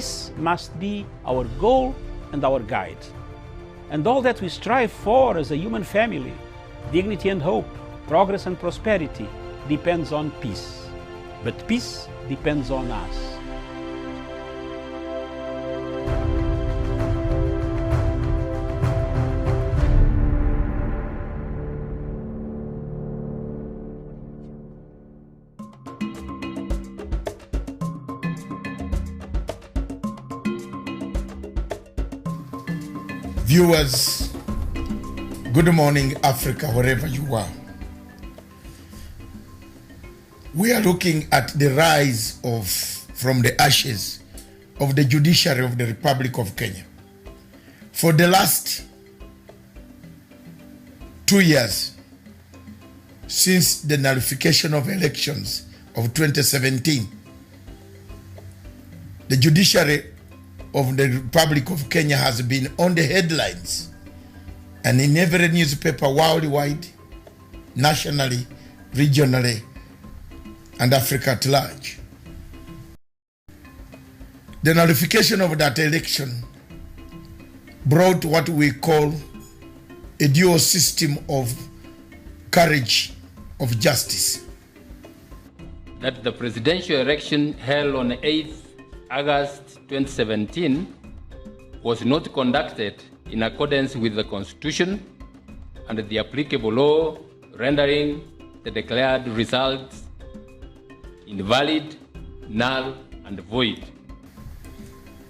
Peace must be our goal and our guide. And all that we strive for as a human family, dignity and hope, progress and prosperity, depends on peace. But peace depends on us. Viewers, good morning Africa, wherever you are. We are looking at the rise from the ashes of the judiciary of the Republic of Kenya. For the last 2 years, since the nullification of elections of 2017, the judiciary of the Republic of Kenya has been on the headlines and in every newspaper worldwide, nationally, regionally, and Africa at large. The nullification of that election brought what we call a dual system of courage of justice. That the presidential election held on 8th August 2017 was not conducted in accordance with the Constitution and the applicable law, rendering the declared results invalid, null, and void.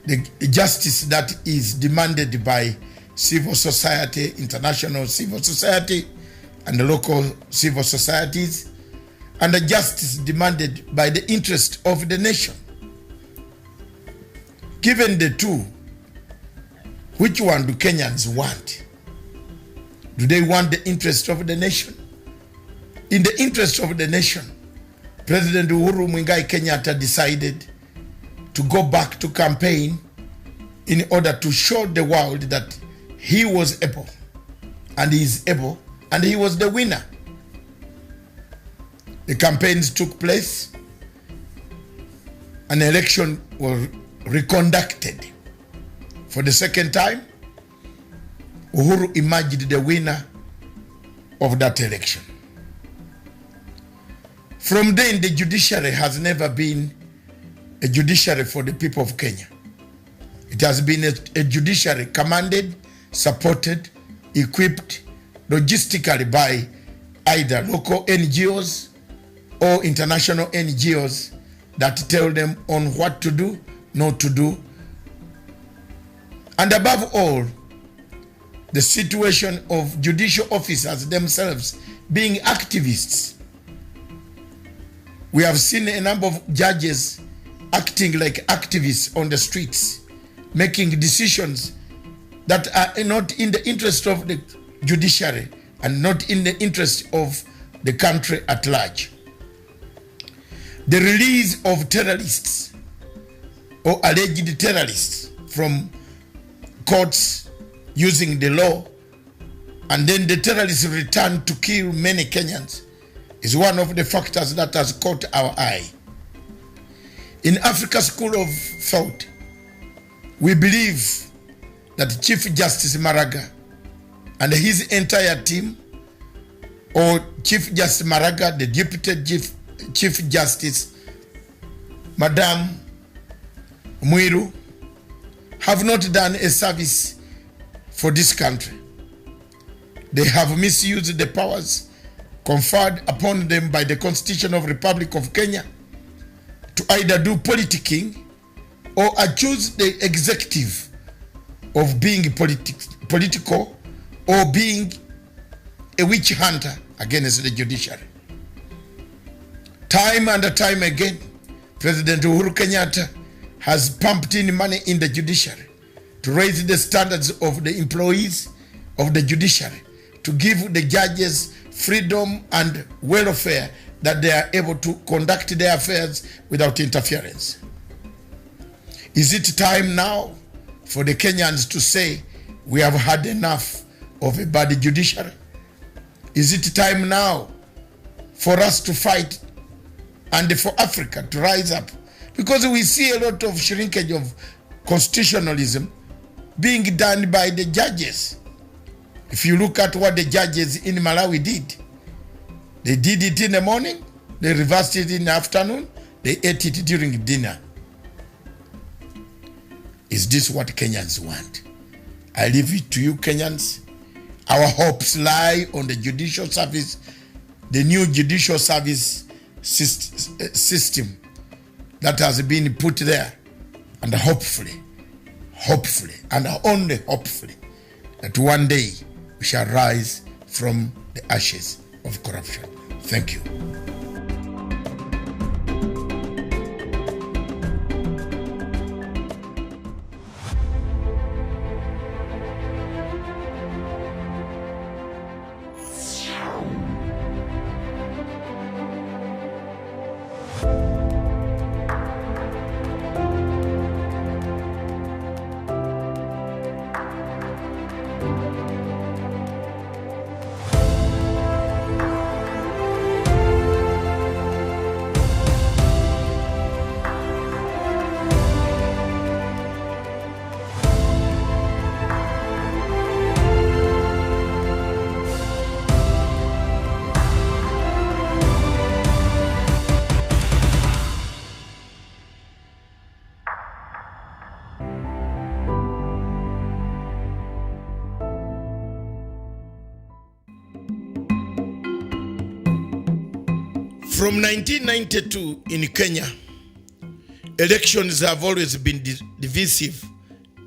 The justice that is demanded by civil society, international civil society, and the local civil societies, and the justice demanded by the interest of the nation. Given the two, which one do Kenyans want? Do they want the interest of the nation? In the interest of the nation, President Uhuru Kenyatta decided to go back to campaign in order to show the world that he was able, and he is able, and he was the winner. The campaigns took place, an election was reconducted. For the second time, Uhuru emerged the winner of that election. From then, the judiciary has never been a judiciary for the people of Kenya. It has been a judiciary commanded, supported, equipped logistically by either local NGOs or international NGOs that tell them on what to do, not to do. And above all, the situation of judicial officers themselves being activists. We have seen a number of judges acting like activists on the streets, making decisions that are not in the interest of the judiciary and not in the interest of the country at large. The release of terrorists or alleged terrorists from courts using the law, and then the terrorists return to kill many Kenyans, is one of the factors that has caught our eye. In Africa School of Thought, we believe that Chief Justice Maraga and his entire team, or Chief Justice Maraga, the Deputy Chief Justice, Madam Mwiru, have not done a service for this country. They have misused the powers conferred upon them by the Constitution of the Republic of Kenya to either do politicking or accuse the executive of being political or being a witch hunter against the judiciary. Time and time again, President Uhuru Kenyatta has pumped in money in the judiciary to raise the standards of the employees of the judiciary, to give the judges freedom and welfare that they are able to conduct their affairs without interference. Is it time now for the Kenyans to say we have had enough of a bad judiciary? Is it time now for us to fight and for Africa to rise up? Because we see a lot of shrinkage of constitutionalism being done by the judges. If you look at what the judges in Malawi did, they did it in the morning, they reversed it in the afternoon, they ate it during dinner. Is this what Kenyans want? I leave it to you, Kenyans. Our hopes lie on the judicial service, the new judicial service system that has been put there. And hopefully, and only hopefully, that one day we shall rise from the ashes of corruption. Thank you. From 1992 in Kenya, elections have always been divisive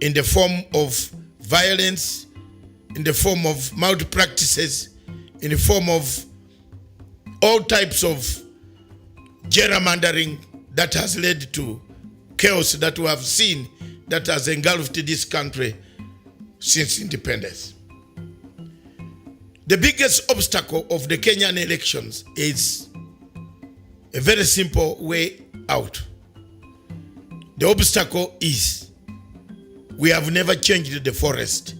in the form of violence, in the form of malpractices, in the form of all types of gerrymandering that has led to chaos that we have seen that has engulfed this country since independence. The biggest obstacle of the Kenyan elections is a very simple way out. The obstacle is we have never changed the forest.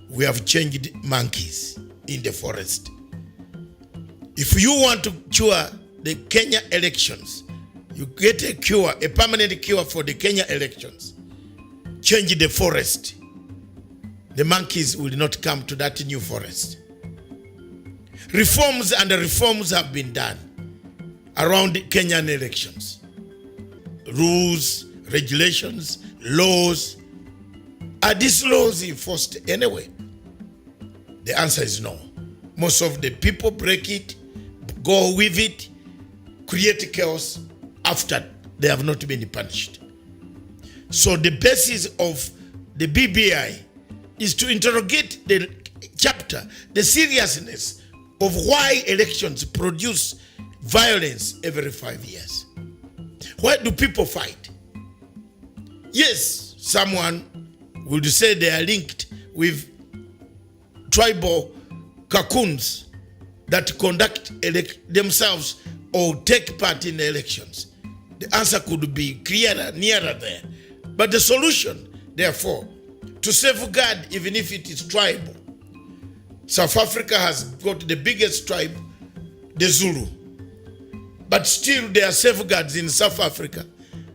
We have changed monkeys in the forest. If you want to cure the Kenya elections, you get a cure, a permanent cure for the Kenya elections. Change the forest. The monkeys will not come to that new forest. Reforms and reforms have been done around the Kenyan elections. Rules, regulations, laws. Are these laws enforced anyway? The answer is no. Most of the people break it, go with it, create chaos after they have not been punished. So the basis of the BBI is to interrogate the chapter, the seriousness of why elections produce violence every 5 years. Why do people fight? Yes, someone would say they are linked with tribal cocoons that conduct themselves or take part in the elections. The answer could be clearer, nearer there. But the solution, therefore, to safeguard, even if it is tribal, South Africa has got the biggest tribe, the Zulu. But still there are safeguards in South Africa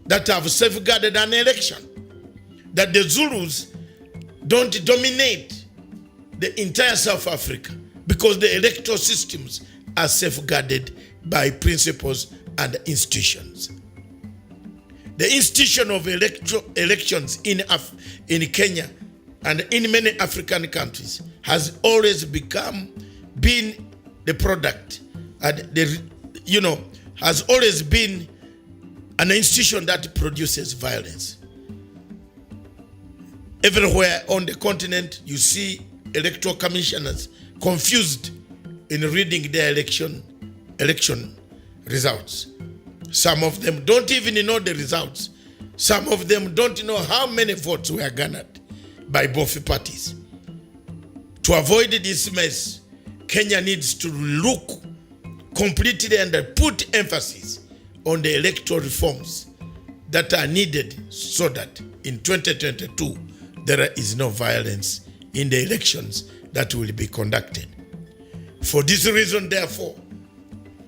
that have safeguarded an election. That the Zulus don't dominate the entire South Africa because the electoral systems are safeguarded by principles and institutions. The institution of elections in Kenya and in many African countries has always been the product and has always been an institution that produces violence. Everywhere on the continent, you see electoral commissioners confused in reading their election results. Some of them don't even know the results. Some of them don't know how many votes were garnered by both parties. To avoid this mess, Kenya needs to look completely and put emphasis on the electoral reforms that are needed so that in 2022 there is no violence in the elections that will be conducted. For this reason, therefore,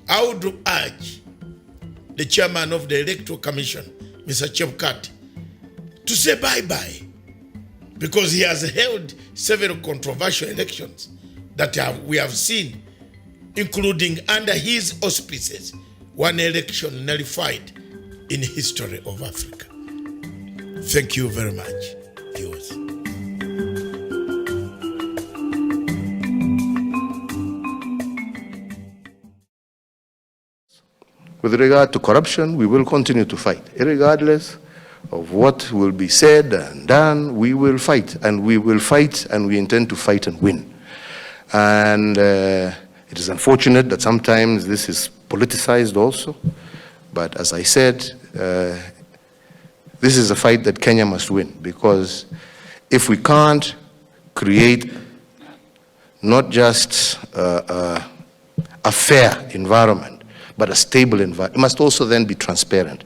I would urge the chairman of the Electoral Commission, Mr. Chebukati, to say bye-bye, because he has held several controversial elections that we have seen, including under his auspices, one election nullified in the history of Africa. Thank you very much, viewers. With regard to corruption, we will continue to fight. Regardless of what will be said and done, we will fight, and we will fight, and we intend to fight and win. And it is unfortunate that sometimes this is politicized also, but as I said, this is a fight that Kenya must win, because if we can't create not just a fair environment, but a stable environment, it must also then be transparent,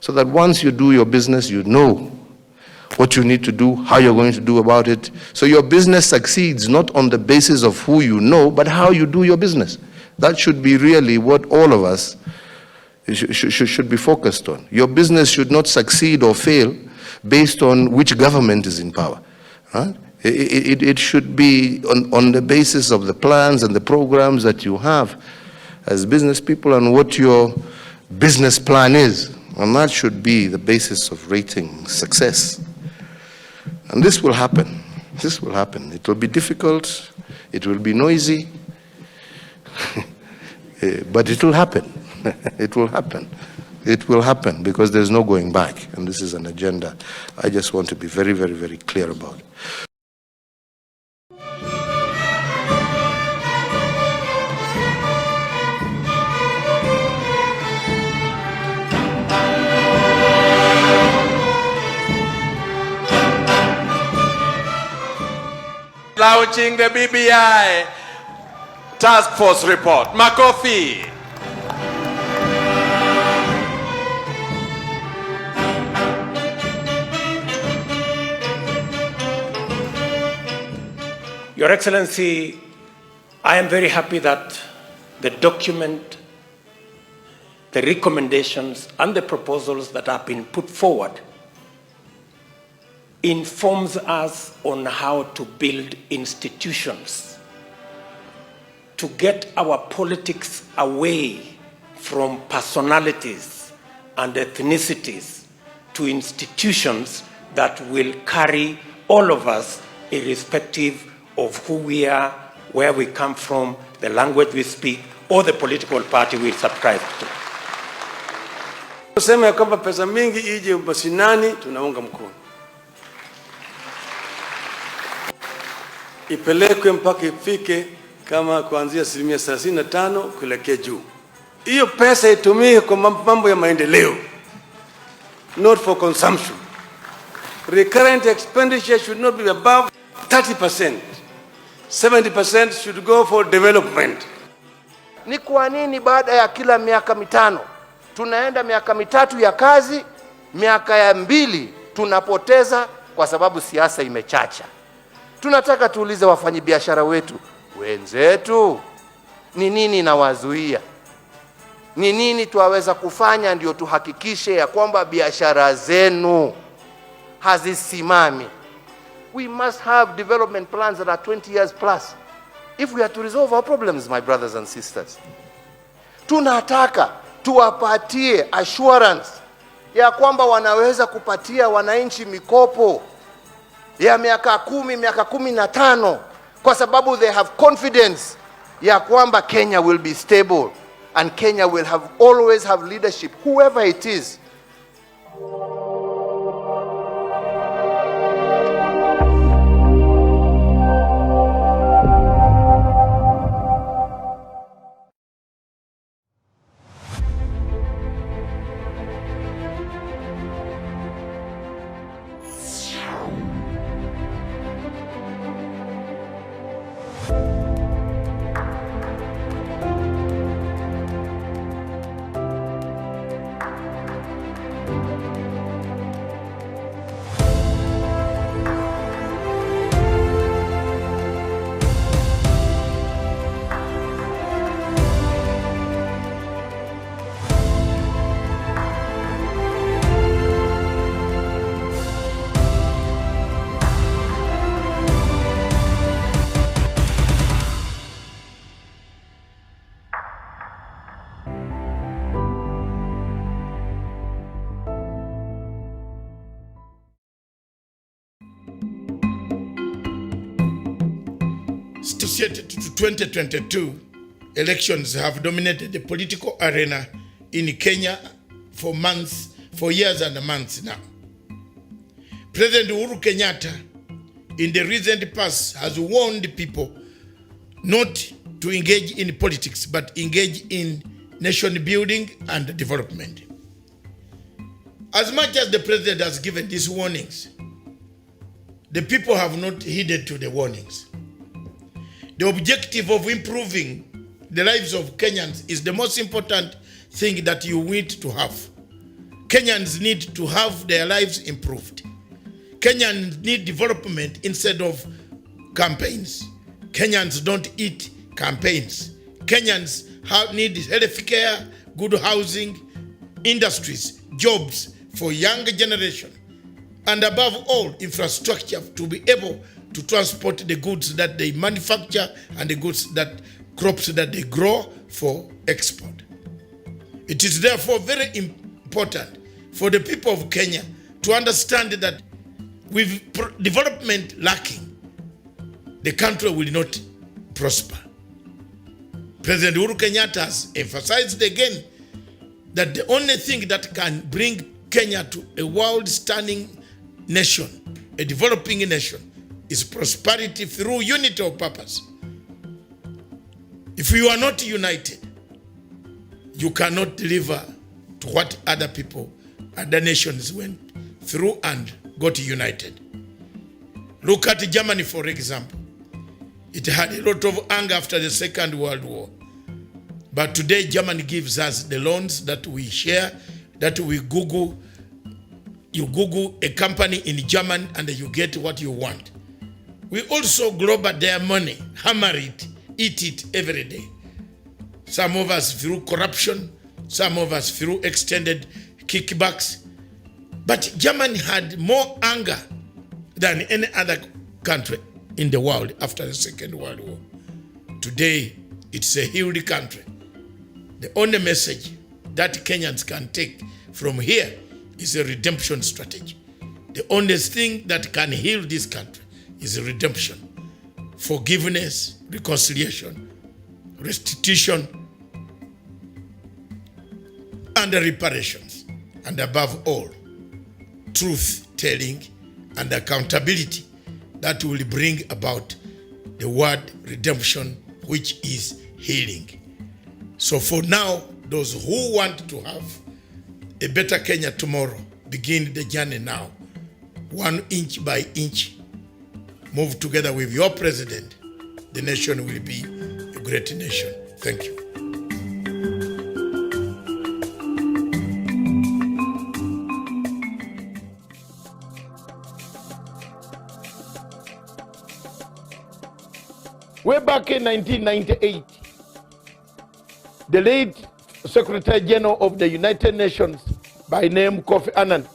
so that once you do your business, you know what you need to do, how you're going to do about it. So your business succeeds not on the basis of who you know, but how you do your business. That should be really what all of us should be focused on. Your business should not succeed or fail based on which government is in power. Right? It should be on the basis of the plans and the programs that you have as business people and what your business plan is. And that should be the basis of rating success. And this will happen. This will happen. It will be difficult. It will be noisy. But it will happen. It will happen. It will happen, because there's no going back. And this is an agenda I just want to be very, very, very clear about. Launching the BBI Task Force report. Makofi. Your Excellency, I am very happy that the document, the recommendations, and the proposals that have been put forward informs us on how to build institutions to get our politics away from personalities and ethnicities to institutions that will carry all of us, irrespective of who we are, where we come from, the language we speak, or the political party we subscribe to. Kusema ya kwamba pesa mingi ije mashinani, tunaunga mkono. Ipelekwe mpaka ifike kama kuanzia 35% kuelekea juu. Hiyo pesa itumike kwa mambo ya maendeleo, not for consumption. Recurrent expenditure should not be above 30%. 70% should go for development. Ni kwa nini baada ya kila miaka mitano tunaenda miaka mitatu ya kazi, miaka ya 2 tunapoteza kwa sababu siasa imechacha? Tunataka tuulize wafanyabiashara wetu wenzetu, ni nini inawazuia? Ni nini tuwaweza kufanya ndio tuhakikishe ya kwamba biashara zenu hazisimami? We must have development plans that are 20 years plus if we are to resolve our problems, my brothers and sisters. Tunataka tuwapatie assurance ya kwamba wanaweza kupatia wananchi mikopo ya miaka 10, miaka 15, kwa sababu they have confidence ya kwamba Kenya will be stable and Kenya will always have leadership, whoever it is. associated to 2022 elections have dominated the political arena in Kenya for years and months now. President Uhuru Kenyatta, in the recent past, has warned people not to engage in politics, but engage in nation building and development. As much as the president has given these warnings, the people have not heeded to the warnings. The objective of improving the lives of Kenyans is the most important thing that you need to have. Kenyans need to have their lives improved. Kenyans need development instead of campaigns. Kenyans don't eat campaigns. Kenyans need health care, good housing, industries, jobs for younger generation, and above all, infrastructure to be able to transport the goods that they manufacture and the crops that they grow for export. It is therefore very important for the people of Kenya to understand that with development lacking, the country will not prosper. President Uhuru Kenyatta has emphasized again that the only thing that can bring Kenya to a world-standing nation, a developing nation, is prosperity through unity of purpose. If you are not united, you cannot deliver to what other people, other nations went through and got united. Look at Germany, for example. It had a lot of anger after the Second World War. But today, Germany gives us the loans that we share, that we Google. You Google a company in Germany and you get what you want. We also global their money, hammer it, eat it every day. Some of us through corruption, some of us through extended kickbacks. But Germany had more anger than any other country in the world after the Second World War. Today, it's a healed country. The only message that Kenyans can take from here is a redemption strategy. The only thing that can heal this country is redemption, forgiveness, reconciliation, restitution, and reparations. And above all, truth-telling and accountability that will bring about the word redemption, which is healing. So for now, those who want to have a better Kenya tomorrow, begin the journey now. 1 inch by inch, move together with your president. The nation will be a great nation. Thank you. Way back in 1998, the late Secretary General of the United Nations by name Kofi Annan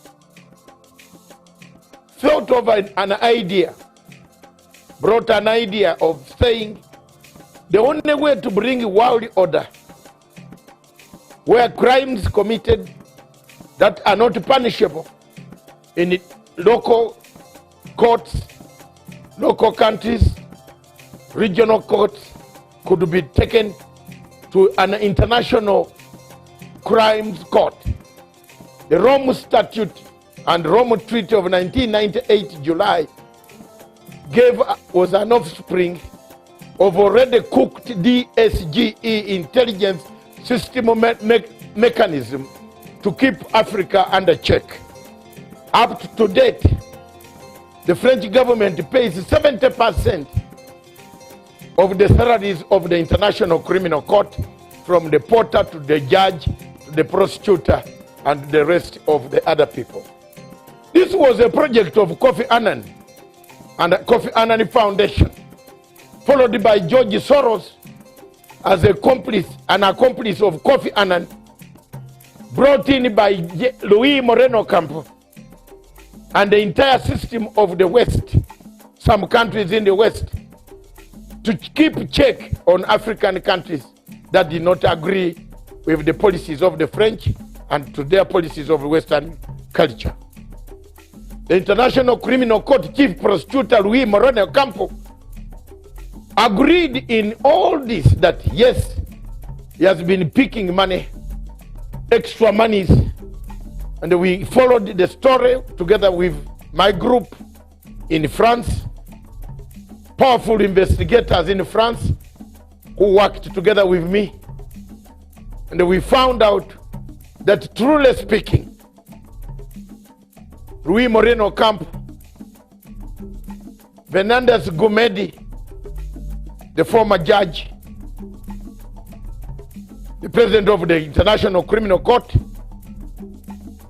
thought of an idea, brought an idea of saying the only way to bring world order where crimes committed that are not punishable in local courts, local countries, regional courts could be taken to an international crimes court. The Rome Statute and Rome Treaty of 1998 July was an offspring of already cooked DSGE intelligence system mechanism to keep Africa under check. Up to date, the French government pays 70% of the salaries of the International Criminal Court, from the porter to the judge, to the prosecutor, and the rest of the other people. This was a project of Kofi Annan and the Kofi Annan Foundation, followed by George Soros as an accomplice of Kofi Annan, brought in by Luis Moreno Campo and the entire system of the West, some countries in the West, to keep check on African countries that did not agree with the policies of the French and to their policies of Western culture. The International Criminal Court Chief Prosecutor Luis Moreno Campo agreed in all this that yes, he has been picking money, extra monies, and we followed the story together with my group in France, powerful investigators in France who worked together with me, and we found out that truly speaking, Rui Moreno Camp, Fernandez Gumedi, the former judge, the president of the International Criminal Court,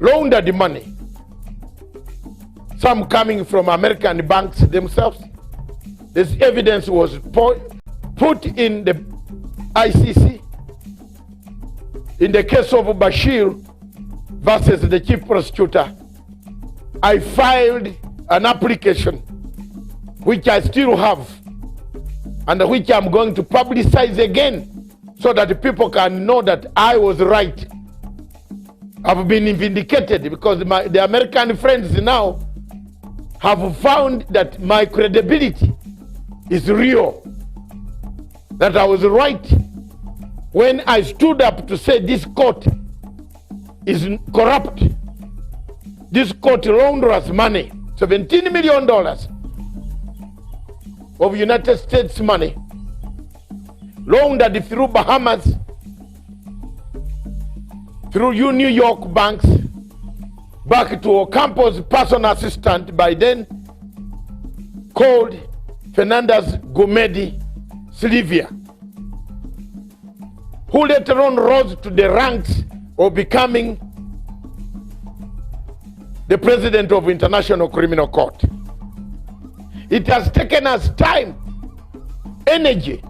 laundered the money, some coming from American banks themselves. This evidence was put in the ICC. In the case of Bashir versus the chief prosecutor, I filed an application which I still have and which I'm going to publicize again so that people can know that I was right. I've been vindicated because the American friends now have found that my credibility is real, that I was right when I stood up to say this court is corrupt. This court launders money, $17 million of United States money, laundered through Bahamas, through New York banks, back to Ocampo's personal assistant, by then called Fernandez Gumedi Silvia, who later on rose to the ranks of becoming the president of International Criminal Court. It has taken us time, energy,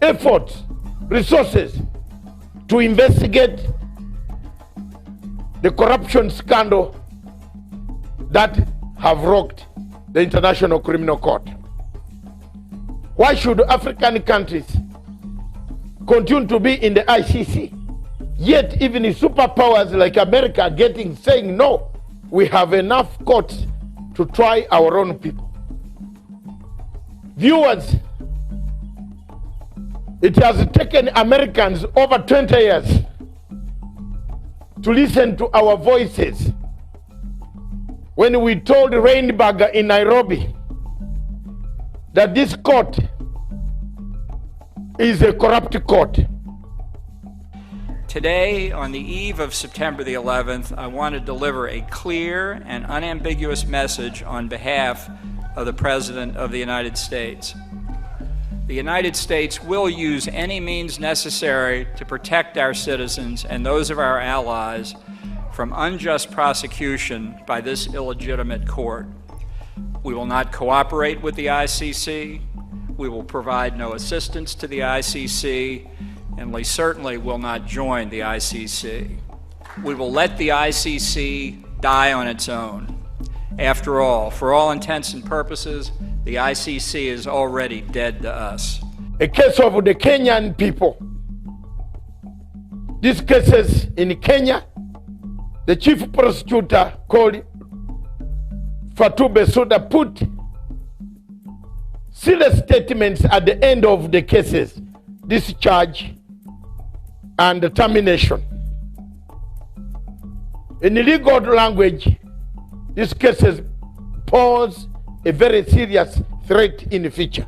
effort, resources to investigate the corruption scandal that have rocked the International Criminal Court. Why should African countries continue to be in the ICC, yet even the superpowers like America are saying no, we have enough courts to try our own people? Viewers, it has taken Americans over 20 years to listen to our voices when we told Rainberger in Nairobi that this court is a corrupt court. Today, on the eve of September the 11th, I want to deliver a clear and unambiguous message on behalf of the President of the United States. The United States will use any means necessary to protect our citizens and those of our allies from unjust prosecution by this illegitimate court. We will not cooperate with the ICC. We will provide no assistance to the ICC, and we certainly will not join the ICC. We will let the ICC die on its own. After all, for all intents and purposes, the ICC is already dead to us. A case of the Kenyan people. These cases in Kenya, the chief prosecutor called Fatou Bensouda put serious statements at the end of the cases, discharge and termination. In legal language, these cases pose a very serious threat in the future.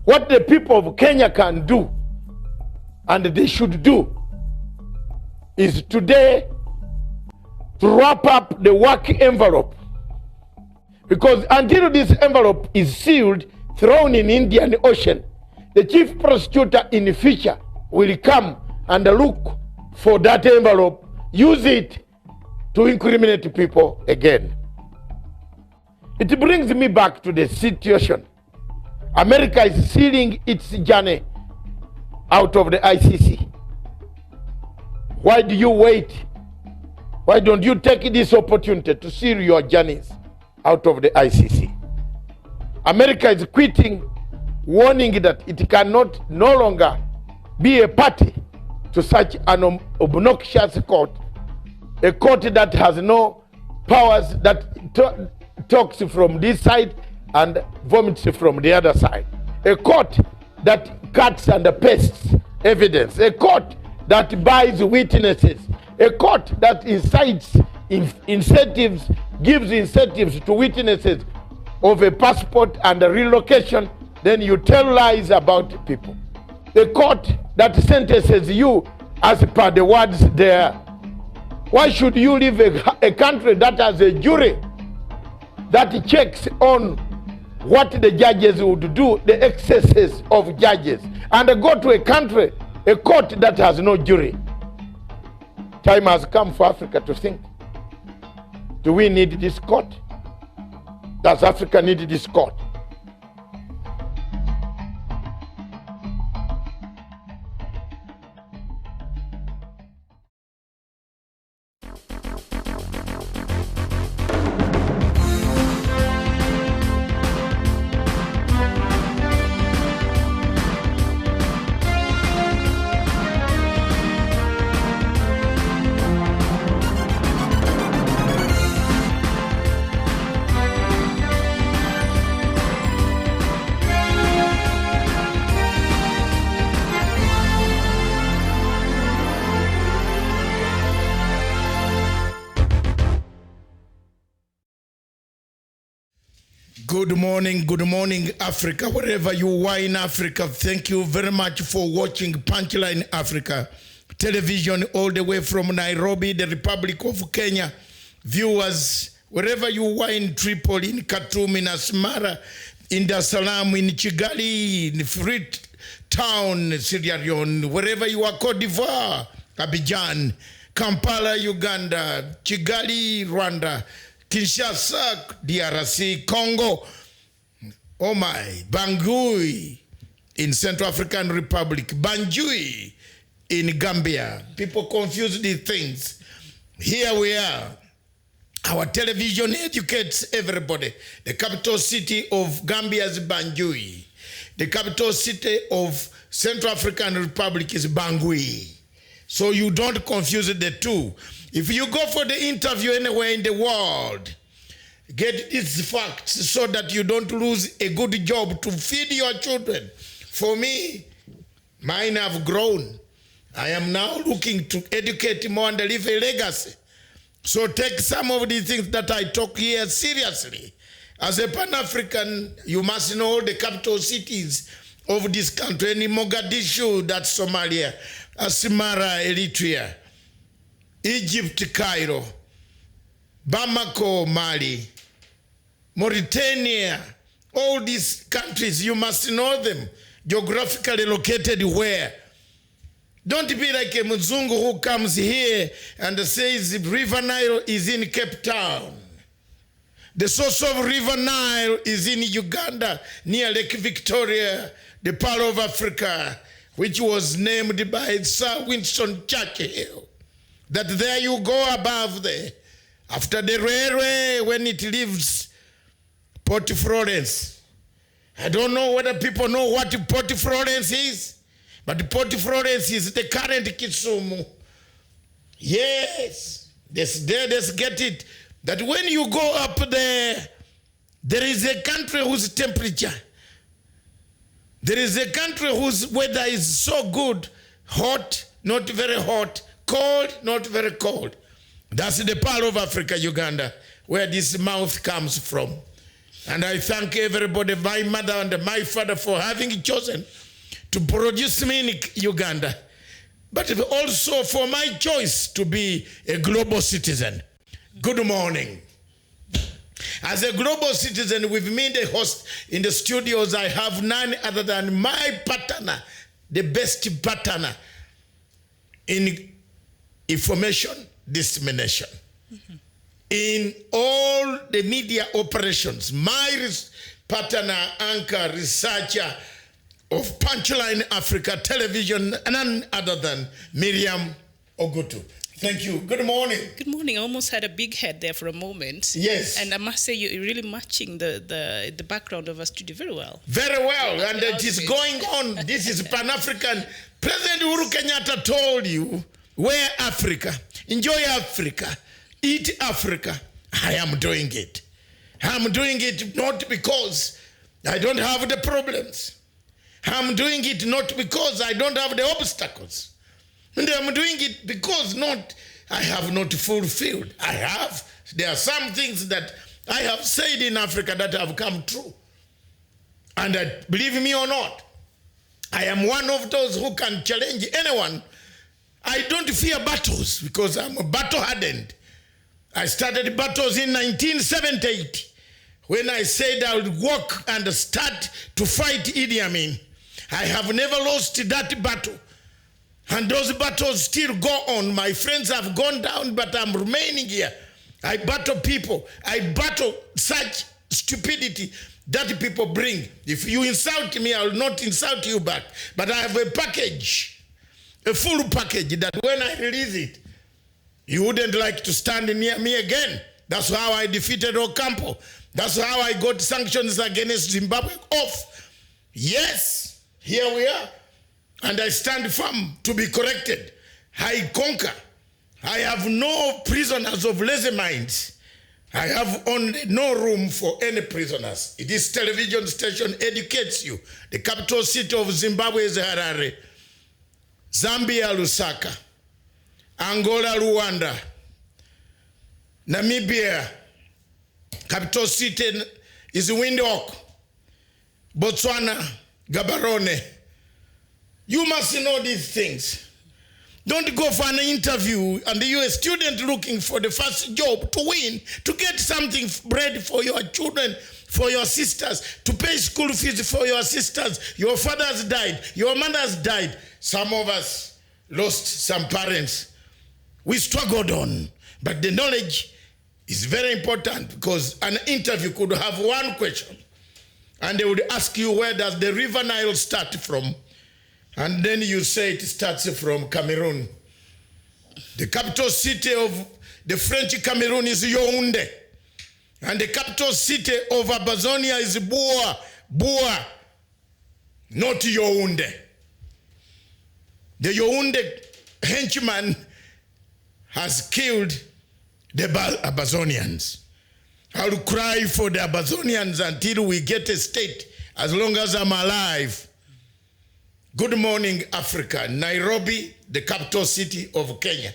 What the people of Kenya can do, and they should do, is today to wrap up the work envelope. Because until this envelope is sealed, thrown in Indian Ocean, the chief prosecutor in the future will come and look for that envelope, use it to incriminate people again. It brings me back to the situation. America is sealing its journey out of the ICC. Why do you wait? Why don't you take this opportunity to seal your journeys out of the ICC? America is quitting, warning that it cannot no longer be a party to such an obnoxious court, a court that has no powers, that talks from this side and vomits from the other side. a court that cuts and pastes evidence, a court that buys witnesses, a court that incites incentives, gives incentives to witnesses of a passport and a relocation, then you tell lies about people. A court that sentences you as per the words there. Why should you leave a country that has a jury that checks on what the judges would do, the excesses of judges, and go to a country, a court that has no jury? Time has come for Africa to think. Do we need this court? Does Africa need this court? Good morning, Africa. Wherever you are in Africa, thank you very much for watching Punchline Africa television all the way from Nairobi, the Republic of Kenya. Viewers, wherever you are in Tripoli, in Khartoum, in Asmara, in Dar es Salaam, in Kigali, in Freetown, Sierra Leone, wherever you are, Cote d'Ivoire, Abidjan, Kampala, Uganda, Kigali, Rwanda, Kinshasa, DRC, Congo, oh my, Bangui in Central African Republic, Banjul in Gambia. People confuse these things. Here we are. Our television educates everybody. The capital city of Gambia is Banjul. The capital city of Central African Republic is Bangui. So you don't confuse the two. If you go for the interview anywhere in the world, get these facts so that you don't lose a good job to feed your children. For me, mine have grown. I am now looking to educate more and leave a legacy. So take some of the things that I talk here seriously. As a Pan-African, you must know the capital cities of this country. In Mogadishu, that's Somalia. Asmara, Eritrea. Egypt, Cairo. Bamako, Mali. Mauritania. All these countries, you must know them. Geographically located where? Don't be like a Mzungu who comes here and says River Nile is in Cape Town. The source of River Nile is in Uganda, near Lake Victoria, the Pearl of Africa, which was named by Sir Winston Churchill. That there you go above there. After the railway, when it leaves Port Florence. I don't know whether people know what Port Florence is, but Port Florence is the current Kisumu. Yes, let's get it. That when you go up there, there is a country whose temperature, there is a country whose weather is so good, hot, not very hot, cold, not very cold. That's the Pearl of Africa, Uganda, where this mouth comes from. And I thank everybody, my mother and my father, for having chosen to produce me in Uganda, but also for my choice to be a global citizen. Good morning. As a global citizen, with me, the host in the studios, I have none other than my partner, the best partner in information dissemination. Mm-hmm. In all the media operations, my partner, anchor, researcher of Punchline Africa television, none other than Miriam Ogutu. Thank you. Good morning. Good morning. I almost had a big head there for a moment. Yes. And I must say, you're really matching the background of our studio very well. Very well. And it is going on. This is Pan-African. President Uhuru Kenyatta told you, wear Africa, enjoy Africa, eat Africa. I am doing it. I'm doing it not because I don't have the problems. I'm doing it not because I don't have the obstacles. And I'm doing it because I have not fulfilled. I have. There are some things that I have said in Africa that have come true. And believe me or not, I am one of those who can challenge anyone. I don't fear battles because I'm battle-hardened. I started battles in 1978 when I said I would walk and start to fight Idi Amin. I have never lost that battle. And those battles still go on. My friends have gone down, but I'm remaining here. I battle people. I battle such stupidity that people bring. If you insult me, I will not insult you back. But I have a package, a full package that when I release it, you wouldn't like to stand near me again. That's how I defeated Ocampo. That's how I got sanctions against Zimbabwe off. Yes, here we are. And I stand firm to be corrected. I conquer. I have no prisoners of lazy minds. I have only no room for any prisoners. This television station educates you. The capital city of Zimbabwe is Harare. Zambia, Lusaka. Angola, Rwanda. Namibia, capital city is Windhoek. Botswana, Gaborone. You must know these things. Don't go for an interview and you're a student looking for the first job to win, to get something bread for your children, for your sisters, to pay school fees for your sisters. Your fathers died, your mothers died. Some of us lost some parents. We struggled on, but the knowledge is very important because an interview could have one question and they would ask you, where does the River Nile start from? And then you say it starts from Cameroon. The capital city of the French Cameroon is Yaoundé. And the capital city of Ambazonia is Boa, not Yaoundé. The Yaoundé henchman has killed the Ambazonians. I'll cry for the Ambazonians until we get a state, as long as I'm alive. Good morning, Africa. Nairobi, the capital city of Kenya.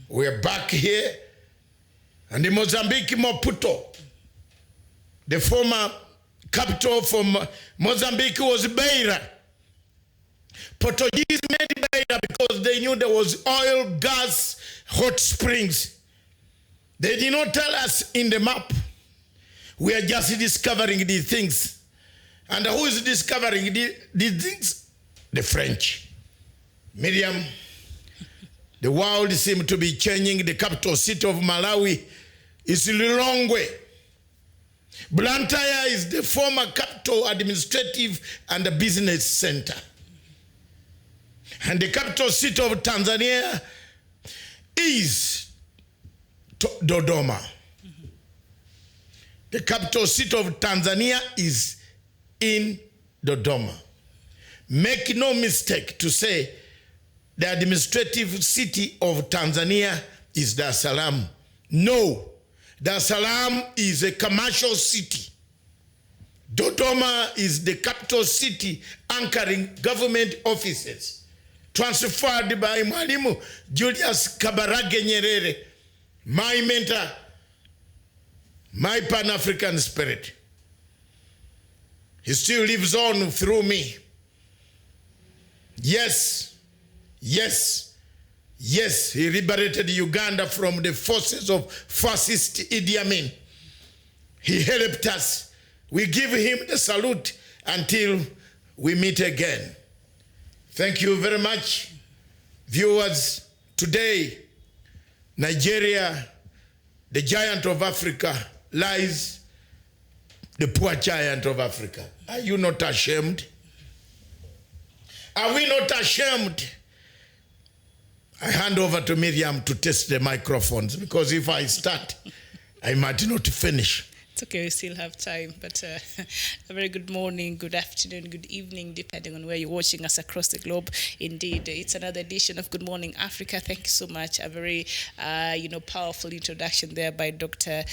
We're back here. And in Mozambique, Maputo. The former capital from Mozambique was Beira. Portuguese made Beira because they knew there was oil, gas, hot springs. They did not tell us in the map. We are just discovering these things. And who is discovering these things? The French. Miriam, the world seems to be changing. The capital city of Malawi is Lilongwe. Blantyre is the former capital administrative and the business center. And the capital city of Tanzania is Dodoma. The capital city of Tanzania is in Dodoma. Make no mistake to say the administrative city of Tanzania is Dar es Salaam. No, Dar es Salaam is a commercial city. Dodoma is the capital city anchoring government offices, transferred by Mwalimu Julius Kambarage Nyerere, my mentor, my Pan-African spirit. He still lives on through me. Yes, yes, yes, he liberated Uganda from the forces of fascist Idi Amin. He helped us. We give him the salute until we meet again. Thank you very much, viewers. Today, Nigeria, the giant of Africa, lies the poor giant of Africa. Are you not ashamed? Are we not ashamed? I hand over to Miriam to test the microphones, because if I start, I might not finish. It's okay, we still have time, but a very good morning, good afternoon, good evening, depending on where you're watching us across the globe. Indeed, it's another edition of Good Morning Africa. Thank you so much. A very, powerful introduction there by Dr.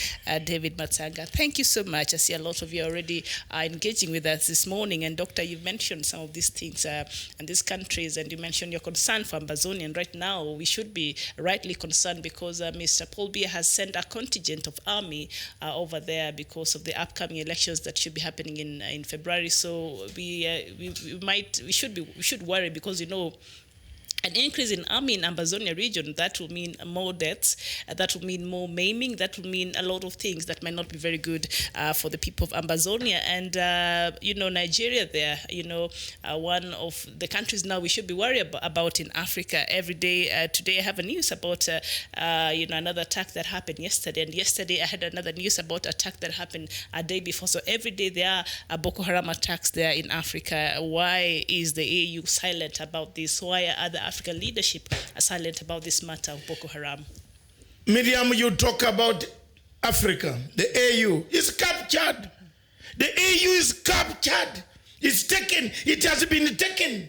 David Matsanga. Thank you so much. I see a lot of you already engaging with us this morning. And Doctor, you've mentioned some of these things and these countries, and you mentioned your concern for Ambazonia. And right now, we should be rightly concerned because Mr. Paul Biya has sent a contingent of army over there because of the upcoming elections that should be happening in February. So we should worry because an increase in army in Ambazonia region, that will mean more deaths, that will mean more maiming, that will mean a lot of things that might not be very good for the people of Ambazonia. And, Nigeria there, one of the countries now we should be worried about in Africa every day. Today I have a news about, another attack that happened yesterday. And yesterday I had another news about attack that happened a day before. So every day there are Boko Haram attacks there in Africa. Why is the AU silent about this? Why are other African leadership are silent about this matter of Boko Haram? Miriam, you talk about Africa. The AU is captured. The AU is captured. It's taken. It has been taken.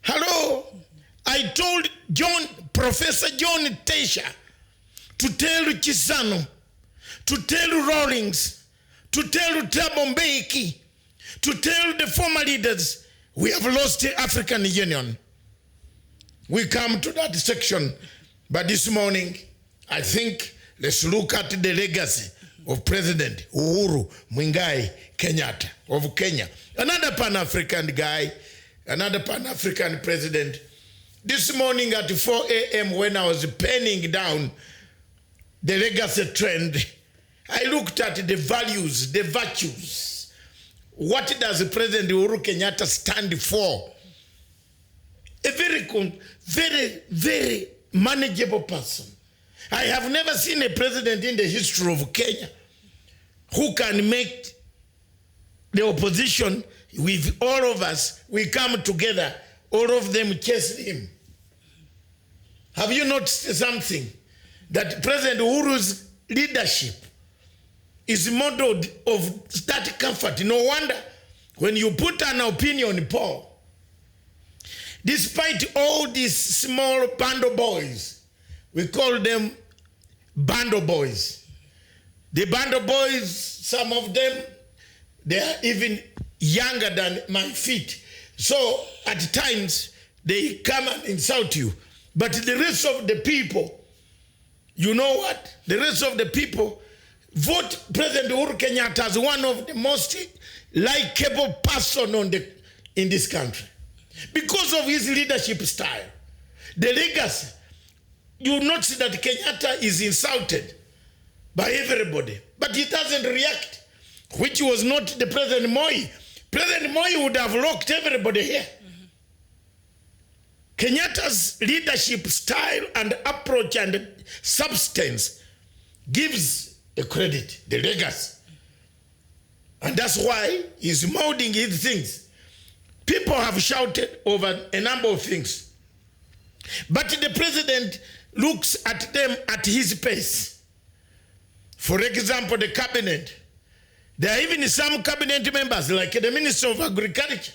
Hello? I told Professor John Tesha to tell Chisano, to tell Rawlings, to tell Thabo Mbeki, to tell the former leaders, we have lost the African Union. We come to that section, but this morning, I think let's look at the legacy of President Uhuru Kenyatta of Kenya. Another Pan-African guy, another Pan-African president. This morning at 4 a.m. when I was penning down the legacy trend, I looked at the values, the virtues. What does President Uhuru Kenyatta stand for? A very, very manageable person. I have never seen a president in the history of Kenya who can make the opposition with all of us, we come together, all of them chase him. Have you noticed something? That President Uhuru's leadership is modeled of that comfort. No wonder when you put an opinion poll, despite all these small bando boys, we call them bando boys. The bando boys, some of them, they are even younger than my feet. So at times, they come and insult you. But the rest of the people, you know what? The rest of the people vote President Uhuru Kenyatta as one of the most likable person in this country. Because of his leadership style, the legacy, you notice that Kenyatta is insulted by everybody, but he doesn't react, which was not the President Moi. President Moi would have locked everybody here. Kenyatta's leadership style and approach and substance gives the credit, the legacy. And that's why he's molding his things. People have shouted over a number of things. But the president looks at them at his pace. For example, the cabinet. There are even some cabinet members, like the Minister of Agriculture,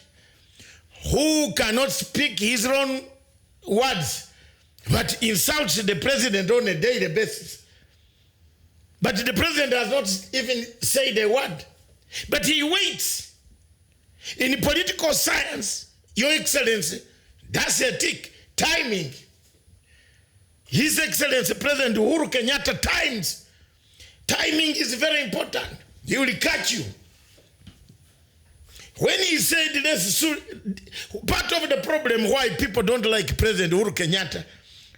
who cannot speak his own words, but insults the president on a daily basis. But the president does not even say the word. But he waits. In political science, Your Excellency, that's a tick, timing. His Excellency President Uhuru Kenyatta times. Timing is very important. He will catch you. When he said this, part of the problem why people don't like President Uhuru Kenyatta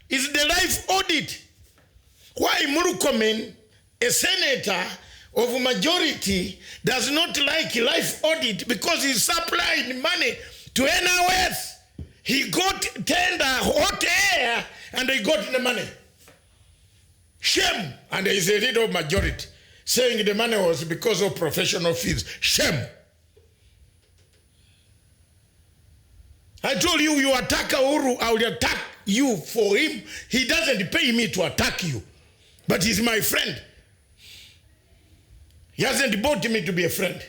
is the life audit. Why Murkomen, a senator of majority, does not like life audit because he supplied money to NRS. He got tender hot air and he got the money. Shame. And there is a leader of majority saying the money was because of professional fees. Shame. I told you, you attack Uhuru, I will attack you for him. He doesn't pay me to attack you, but he's my friend. He hasn't bought me to be a friend.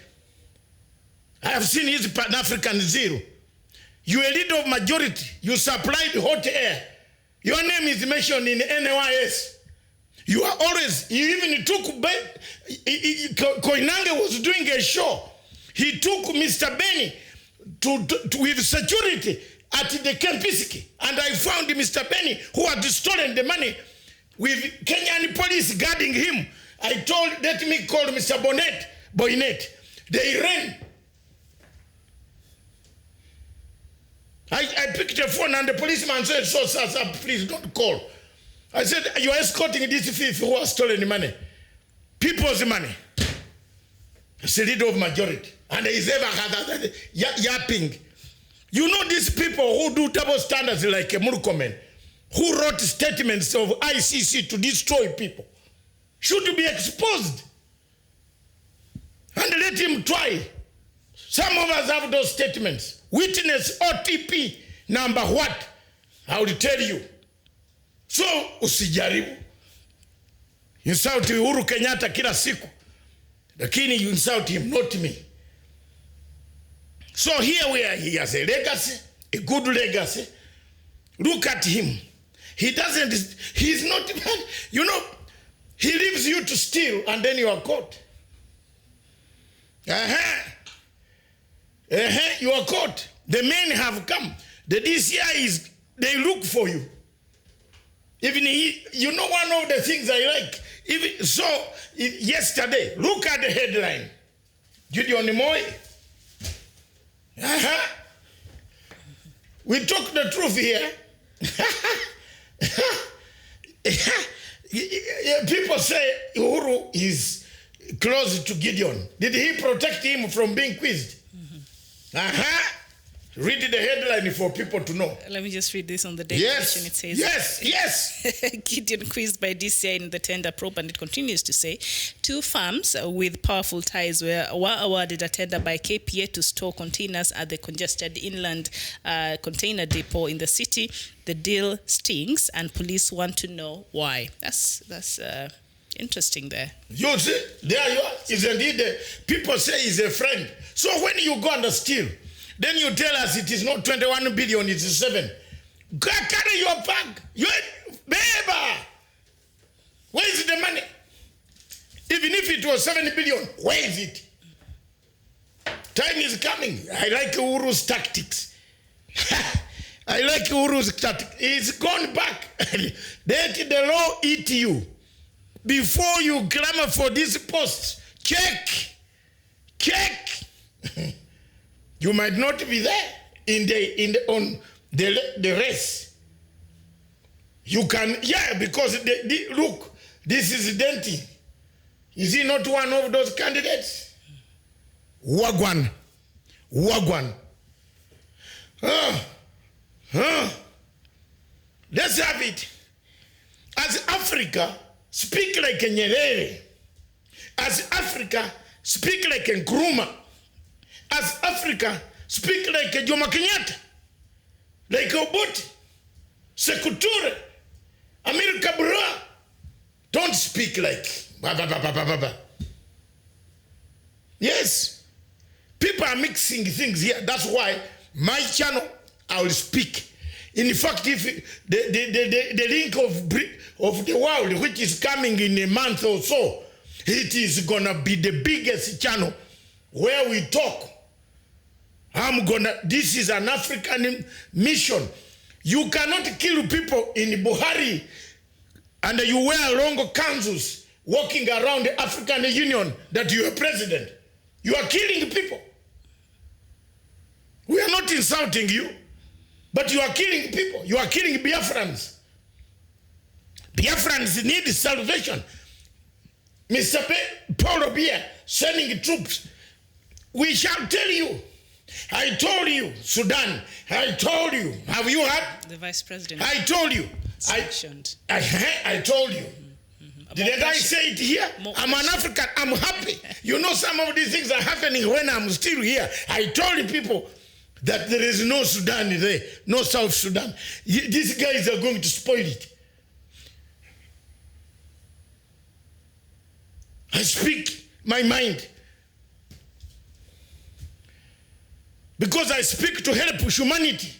I have seen his Pan-African zeal. You a leader of majority. You supplied hot air. Your name is mentioned in NYS. You are always, you even took, Koinange was doing a show. He took Mr. Benny with security at the Kempisiki. And I found Mr. Benny who had stolen the money with Kenyan police guarding him. I told, let me call Mr. Boynet. They ran. I picked the phone and the policeman said, so, sir, please don't call. I said, you are escorting this thief who has stolen the money. People's money. It's a leader of majority. And he's ever had that yapping. You know these people who do double standards like Murkomen, who wrote statements of ICC to destroy people, should be exposed. And let him try. Some of us have those statements. Witness OTP number what? I will tell you. So, usijaribu. Insult Uhuru Kenyatta kila siku. Lakini you insult him, not me. So here we are. He has a legacy, a good legacy. Look at him. He doesn't, he's not, you know, he leaves you to steal and then you are caught. You are caught. The men have come. The DCI is, they look for you. Even he, you know one of the things I like, even so, yesterday, look at the headline. Gideon Moi. We talk the truth here. People say Uhuru is close to Gideon. Did he protect him from being quizzed? Read the headline for people to know. Let me just read this on the declaration. It says, yes. Gideon quizzed by DCI in the tender probe, and it continues to say, 2 firms with powerful ties were awarded a tender by KPA to store containers at the congested inland container depot in the city. The deal stings, and police want to know why. That's interesting there. You see, there you are. Is indeed, people say he's a friend. So when you go and steal, then you tell us it is not 21 billion, it's 7. Go carry your bag. Baby, where is the money? Even if it was 7 billion, where is it? Time is coming. I like Uhuru's tactics. I like Uhuru's tactics. It's gone back. Let the law eat you. Before you clamor for this post, check. You might not be there on the race. You can, because look, this is Denti. Is he not one of those candidates? Wagwan. Let's have it. As Africa, speak like a Nyerere. As Africa, speak like a Nkrumah. As Africa, speak like a Jomo Kenyatta. Like Obote, Sekuture, Amir Kabura. Don't speak like Yes. People are mixing things here. That's why my channel, I will speak. In fact, if the link of the world, which is coming in a month or so, it is gonna be the biggest channel where we talk. This is an African mission. You cannot kill people in Buhari and you wear long kanzus walking around the African Union that you are president. You are killing people. We are not insulting you, but you are killing people. You are killing Biafrans. Biafrans need salvation. Mr. Paul Obiya sending troops. We shall tell you. I told you, Sudan. I told you. Have you heard? The vice president. I told you. I told you. Did I say it here? I'm an African. I'm happy. You know, some of these things are happening when I'm still here. I told people that there is no Sudan there, no South Sudan. These guys are going to spoil it. I speak my mind. Because I speak to help humanity.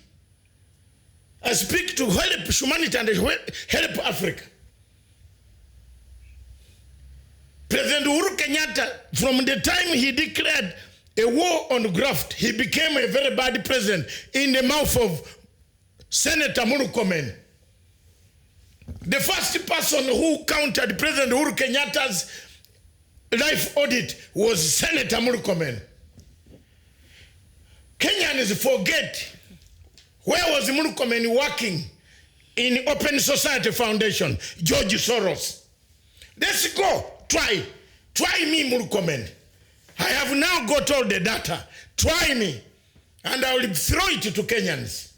I speak to help humanity and help Africa. President Uhuru Kenyatta, from the time he declared a war on graft, he became a very bad president in the mouth of Senator Murkomen. The first person who countered President Uhuru Kenyatta's life audit was Senator Murkomen. Kenyans forget, where was Murkomen working? In Open Society Foundation, George Soros. Let's go, try me, Murkomen. I have now got all the data. Try me, and I will throw it to Kenyans.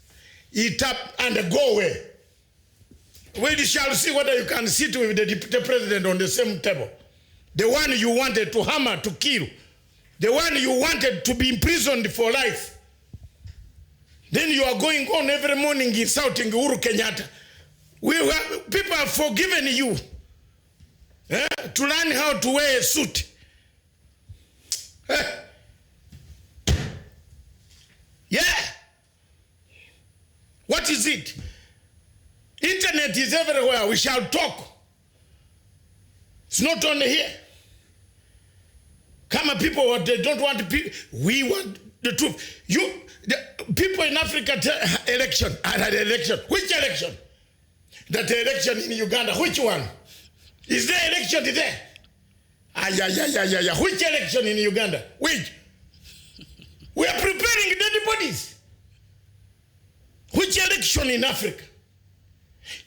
Eat up and go away. We shall see whether you can sit with the deputy president on the same table. The one you wanted to hammer, to kill. The one you wanted to be imprisoned for life. Then you are going on every morning insulting Uhuru Kenyatta. People have forgiven you to learn how to wear a suit. Yeah. What is it? Internet is everywhere. We shall talk. It's not only here. Come people, what they don't want to. We want the truth. The people in Africa election. I had an election. Which election? That election in Uganda. Which one? Is there election there? Which election in Uganda? Which? We are preparing dead bodies. Which election in Africa?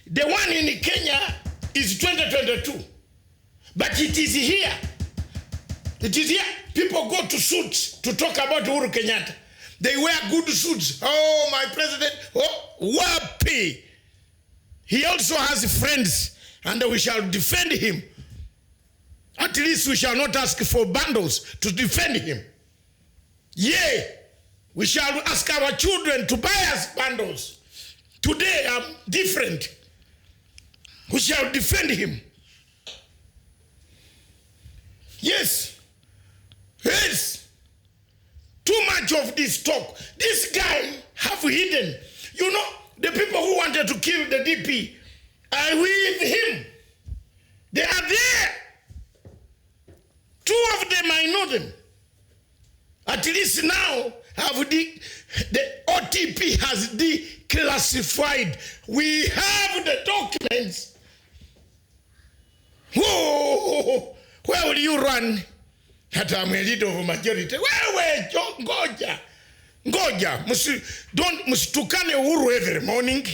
The one in Kenya is 2022. But it is here. It is here. People go to suits to talk about Uhuru Kenyatta. They wear good suits. Oh, my president. Oh, wapi. He also has friends, and we shall defend him. At least we shall not ask for bundles to defend him. Yea, we shall ask our children to buy us bundles. Today I'm different. We shall defend him. Yes. Yes. Too much of this talk. This guy have hidden. You know, the people who wanted to kill the DP are with him. They are there. Two of them, I know them. At least now, the OTP has declassified. We have the documents. Whoa, where will you run? That I'm a leader of a majority. Wait, ngoja. Msitukane Uhuru every morning.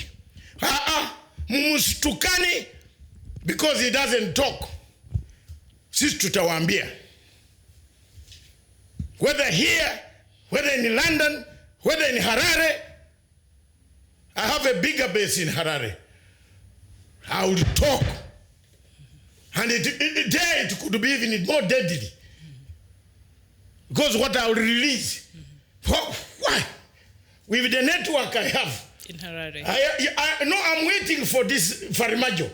Msitukane because he doesn't talk. Sisi tutawaambia. Whether here, whether in London, whether in Harare. I have a bigger base in Harare. I will talk. And there it could be even more deadly. Because what I will release. Why? With the network I have. In Harare. I'm waiting for this Farimajo.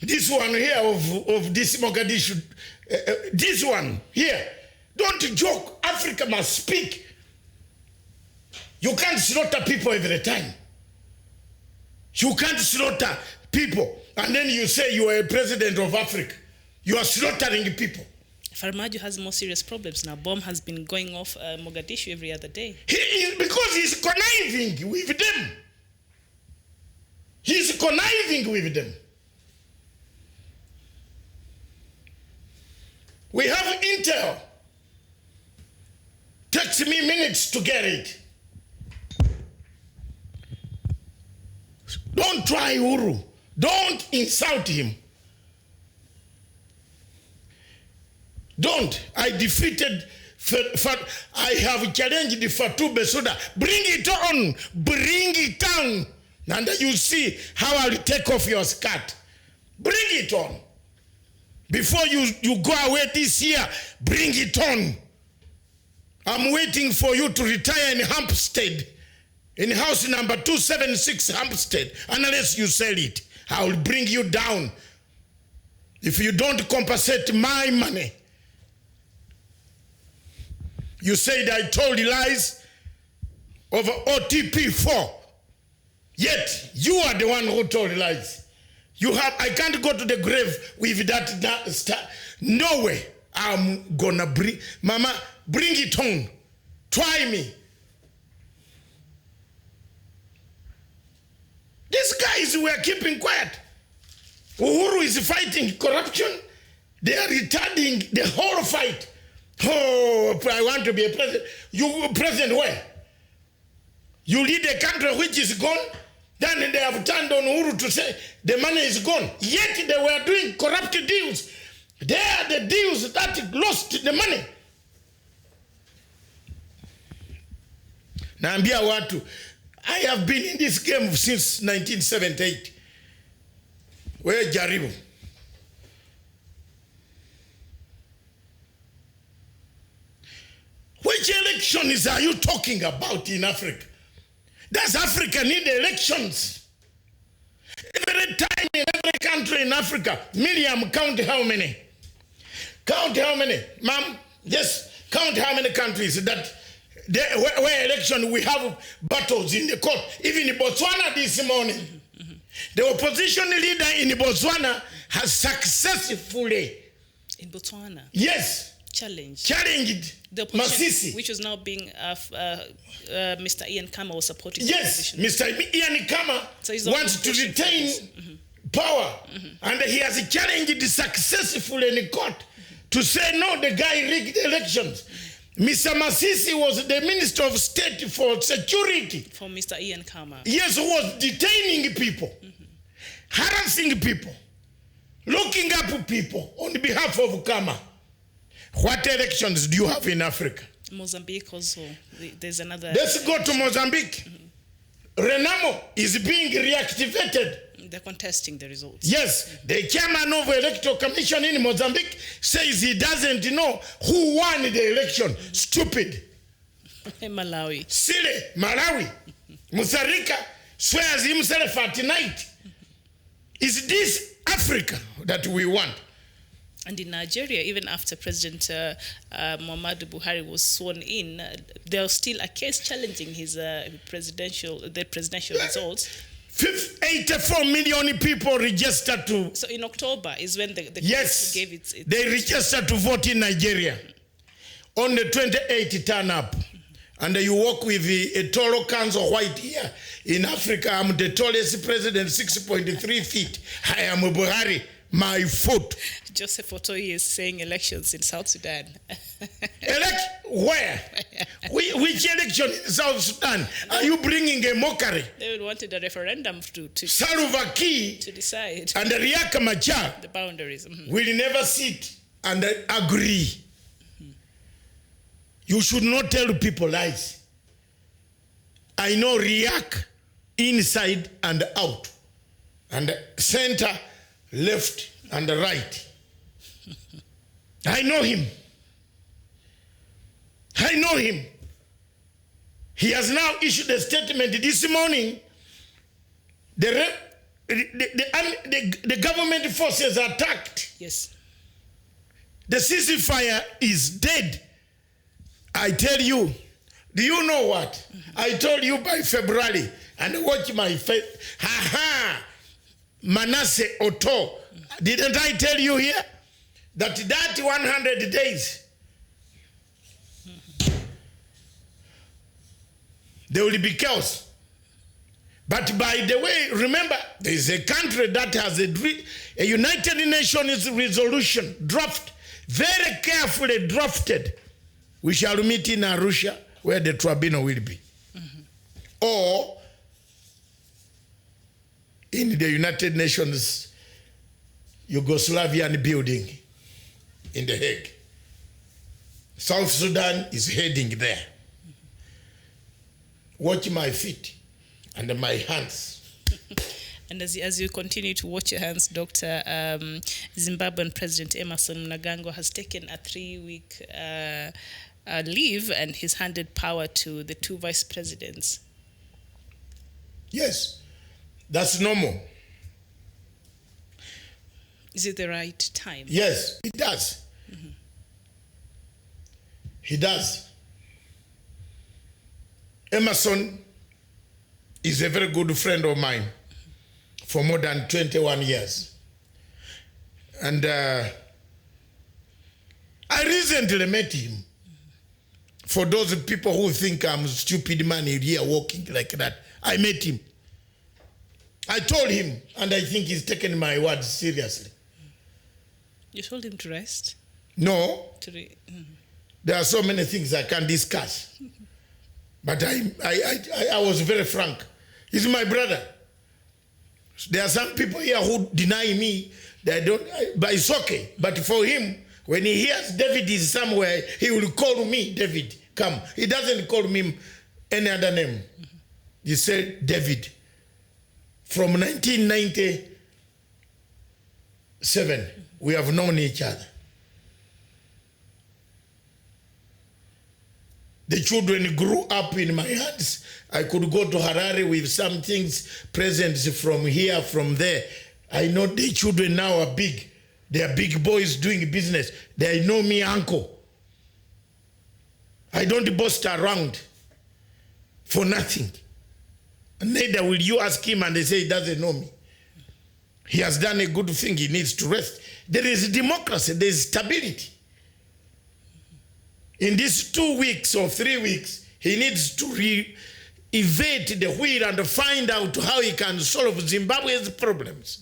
This one here of this Mogadishu. This one here. Don't joke. Africa must speak. You can't slaughter people every time. You can't slaughter people. And then you say you are a president of Africa. You are slaughtering people. Farmajo has more serious problems now. Bomb has been going off Mogadishu every other day. Because he's conniving with them. He's conniving with them. We have intel. Takes me minutes to get it. Don't try Uhuru. Don't insult him. Don't. I defeated, I have challenged the Fatou Bensouda. Bring it on. Bring it on. And then you see how I'll take off your skirt. Bring it on. Before you go away this year, bring it on. I'm waiting for you to retire in Hampstead. In house number 276 Hampstead. Unless you sell it, I will bring you down. If you don't compensate my money, You said I told lies over OTP4. Yet you are the one who told lies. I can't go to the grave with that. No way. I'm gonna bring, Mama, bring it on. Try me. These guys were keeping quiet. Uhuru is fighting corruption. They are retarding the whole fight. Oh, I want to be a president. You president where? You lead a country which is gone. Then they have turned on Uhuru to say the money is gone. Yet they were doing corrupt deals. They are the deals that lost the money. Naambia watu, I have been in this game since 1978. Where jaribu. Which elections are you talking about in Africa? Does Africa need elections? Every time in every country in Africa, Miriam, count how many? Count how many? Ma'am, just count how many countries that where election we have battles in the court. Even in Botswana this morning, the opposition leader in Botswana has successfully... In Botswana? Yes. Challenged the opposition, Masisi, which was now being Mr. Ian Khama was supporting. Yes, Mr. Ian Khama wants to retain power, and he has challenged successfully in court to say no, the guy rigged elections. Mr. Masisi was the Minister of State for Security. For Mr. Ian Khama. Yes, who was detaining people, harassing people, looking up people on behalf of Khama. What elections do you have in Africa? Mozambique also. There's another... Let's go to Mozambique. Renamo is being reactivated. They're contesting the results. Yes, the chairman of the Electoral Commission in Mozambique says he doesn't know who won the election. Stupid. Malawi. Silly. Malawi. Mutharika swears himself at night. Is this Africa that we want? And in Nigeria, even after President Muhammadu Buhari was sworn in, there was still a case challenging his presidential results. 84 million people registered to... So in October is when the yes, gave its... They registered to vote in Nigeria. On the 28th turn up. And you walk with a tall council white here. In Africa, I'm the tallest president, 6.3 feet. I am Buhari. My foot. Joseph Otoyi is saying elections in South Sudan. Where? Which election in South Sudan? Are you bringing a mockery? They wanted a referendum to Salva Kiir to decide. And Riek Machar the boundaries. Will never sit and agree. You should not tell people lies. I know Riek inside and out. And center, left and right. I know him. I know him. He has now issued a statement this morning. The government forces are attacked. Yes. The ceasefire is dead. I tell you. Do you know what? I told you by February, and watch my face. Manasseh Oto. Didn't I tell you here that 100 days there will be chaos? But by the way, remember, there is a country that has a United Nations resolution draft, very carefully drafted. We shall meet in Arusha, where the tribunal will be. Or in the United Nations Yugoslavian building in The Hague. South Sudan is heading there. Watch my feet and my hands. And as you continue to watch your hands, Dr. Zimbabwean President Emmerson Mnangagwa has taken a 3-week leave, and he's handed power to the 2 vice presidents. Yes, that's normal. Is it the right time? Yes, it does. He does. Emerson is a very good friend of mine for more than 21 years. And I recently met him. For those people who think I'm a stupid man here walking like that, I met him. I told him, and I think he's taken my words seriously. You told him to rest? No. There are so many things I can't discuss. But I was very frank. He's my brother. There are some people here who deny me. They don't, but it's okay. But for him, when he hears David is somewhere, he will call me David. Come. He doesn't call me any other name. He said David. From 1997, we have known each other. The children grew up in my hands. I could go to Harare with some things, presents from here, from there. I know the children now are big. They are big boys doing business. They know me uncle. I don't boast around for nothing. Neither will you ask him and they say he doesn't know me. He has done a good thing. He needs to rest. There is democracy. There is stability. In these 2 weeks or 3 weeks, he needs to re-evade the wheel and find out how he can solve Zimbabwe's problems.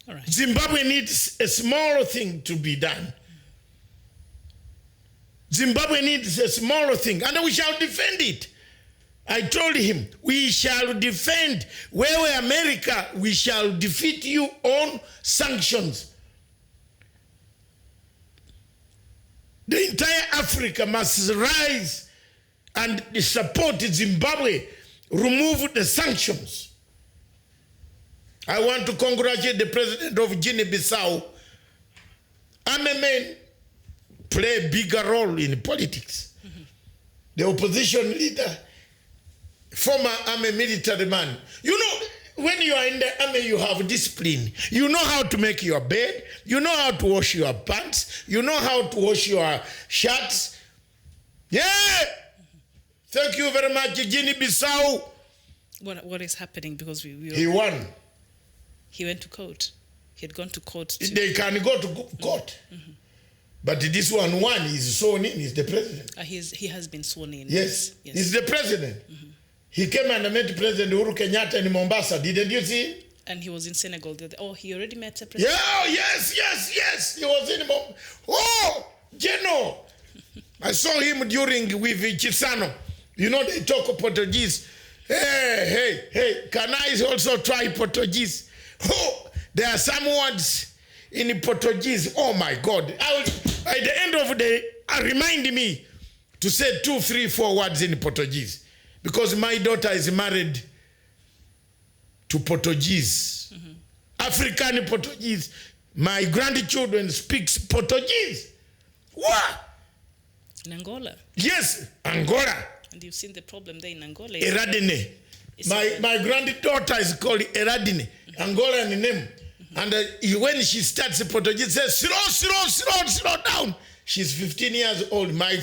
All right. Zimbabwe needs a small thing to be done. Zimbabwe needs a smaller thing, and we shall defend it. I told him, we shall defend. Where we America, we shall defeat you on sanctions. The entire Africa must rise and support Zimbabwe, remove the sanctions. I want to congratulate the president of Guinea-Bissau. Army play a bigger role in politics. The opposition leader, former army military man. You know, when you are in the army, you have discipline. You know how to make your bed. You know how to wash your pants. You know how to wash your shirts. Yeah! Thank you very much, Guinea-Bissau. What is happening? Because he won. He went to court. He had gone to court. They can go to court. But this one won. He's sworn in. He's the president. He has been sworn in. Yes. He's the president. He came and met President Uhuru Kenyatta in Mombasa. Didn't you see him? And he was in Senegal. Oh, he already met the president? Yeah, yes. He was in Mombasa. Oh, Geno. I saw him during with Chisano. You know, they talk Portuguese. Hey, can I also try Portuguese? Oh, there are some words in Portuguese. Oh, my God. At the end of the day, remind me to say 2, 3, 4 words in Portuguese. Because my daughter is married to Portuguese. African Portuguese. My grandchildren speaks Portuguese. What? In Angola? Yes, Angola. And you've seen the problem there in Angola. Eradine. My granddaughter is called Eradine. Angolan name. And when she starts Portuguese, says, slow down. She's 15 years old, my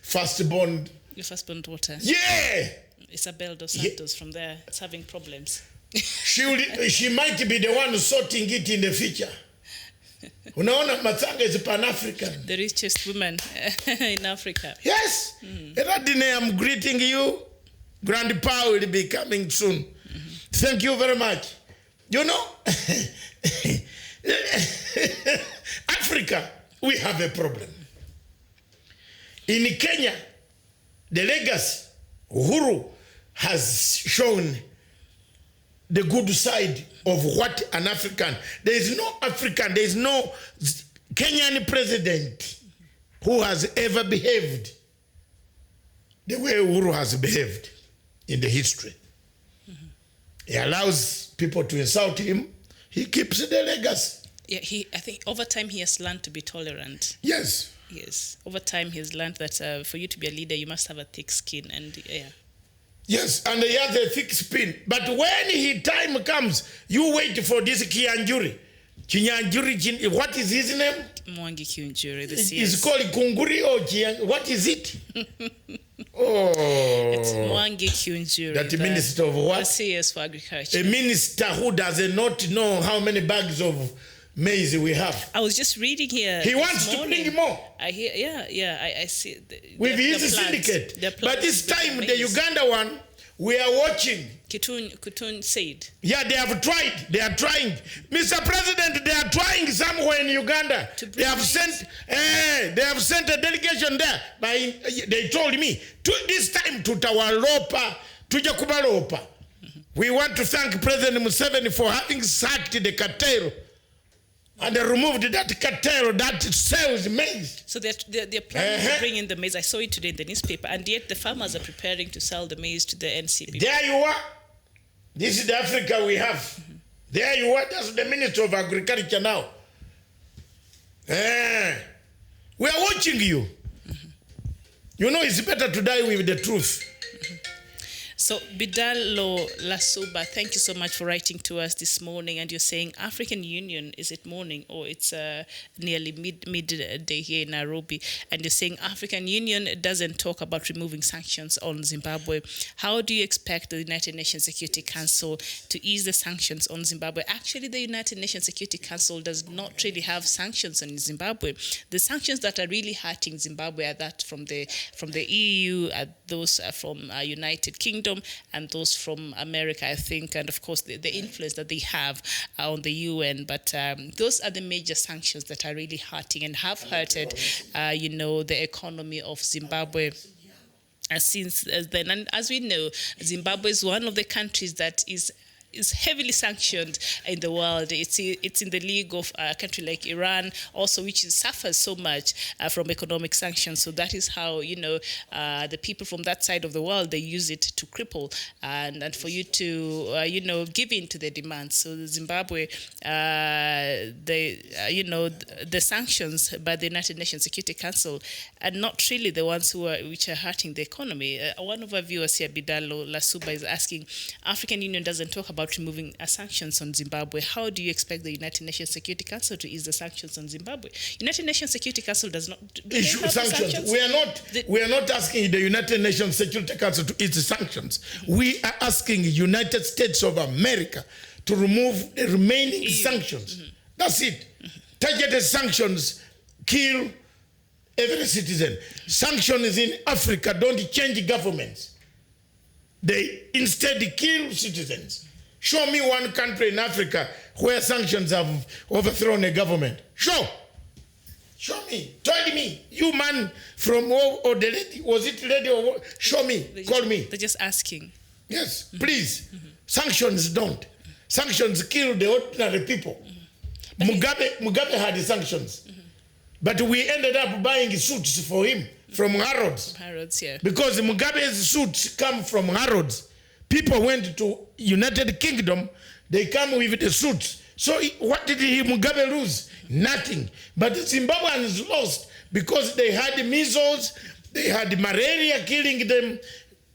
firstborn. Your firstborn daughter? Yeah. Isabel dos Santos from there. It's having problems. She might be the one sorting it in the future. Unaona Matsanga is Pan-African. The richest woman in Africa. Yes. Eradine, I'm greeting you. Grandpa will be coming soon. Thank you very much. You know, Africa, we have a problem. In Kenya, the legacy, Uhuru has shown the good side of what an African. There is no African, there is no Kenyan president who has ever behaved the way Uhuru has behaved in the history. He allows people to insult him. He keeps the legacy. Yeah, I think over time he has learned to be tolerant. Yes. Yes. Over time he has learned that for you to be a leader, you must have a thick skin. And yeah. Yes, and he has a thick skin. But when time comes, you wait for this Kianjuri. Kinyanjuri, what is his name? Mwangi Kiunjuri, the CS. Is called Kunguri or what is it? Oh, it's Mwangi Kiunjuri. That the minister of what? The CS for agriculture. A minister who does not know how many bags of maize we have. I was just reading here. He wants to bring more. I hear, I see. With his syndicate. But this time, the Uganda one, we are watching. Kutun said. Yeah, they have tried. They are trying. Mr. President, they are trying somewhere in Uganda. They have sent a delegation there. They told me, this time to Tawalopa, to Jakubalopa. We want to thank President Museveni for having sacked the cartel and they removed that cartel that sells maize. So they're planning to bring in the maize. I saw it today in the newspaper, and yet the farmers are preparing to sell the maize to the NCP. There you are. This is the Africa we have. There you are. That's the Minister of Agriculture now. We are watching you. You know it's better to die with the truth. So Bidalo Lasuba, thank you so much for writing to us this morning. And you're saying African Union, is it morning or it's nearly midday here in Nairobi? And you're saying African Union doesn't talk about removing sanctions on Zimbabwe. How do you expect the United Nations Security Council to ease the sanctions on Zimbabwe? Actually, the United Nations Security Council does not really have sanctions on Zimbabwe. The sanctions that are really hurting Zimbabwe are that from the EU, those from United Kingdom, and those from America, I think, and of course the influence that they have on the UN. But those are the major sanctions that are really hurting and have hurted, the economy of Zimbabwe. Since then, and as we know, Zimbabwe is one of the countries that is heavily sanctioned in the world. It's in the league of a country like Iran, also, which suffers so much from economic sanctions. So that is how the people from that side of the world, they use it to cripple and for you to give in to their demands. So Zimbabwe, the sanctions by the United Nations Security Council are not really the ones which are hurting the economy. One of our viewers here, Bidalo Lasuba, is asking, African Union doesn't talk about removing sanctions on Zimbabwe. How do you expect the United Nations Security Council to ease the sanctions on Zimbabwe? United Nations Security Council does not issue sanctions. We are not asking the United Nations Security Council to ease the sanctions. We are asking United States of America to remove the remaining sanctions. That's it. Targeted sanctions kill every citizen. Sanctions in Africa don't change governments. They instead kill citizens. Show me one country in Africa where sanctions have overthrown a government. Show me. Tell me. You man from or the lady, was it lady or what? Show me. Call me. They're just asking. Yes, please. Sanctions don't. Sanctions kill the ordinary people. Mugabe had the sanctions. But we ended up buying suits for him from Harrods. Harrods, yeah. Because Mugabe's suits come from Harrods. People went to United Kingdom, they come with the suits. So what did Mugabe lose? Nothing. But the Zimbabweans lost because they had measles, they had malaria killing them,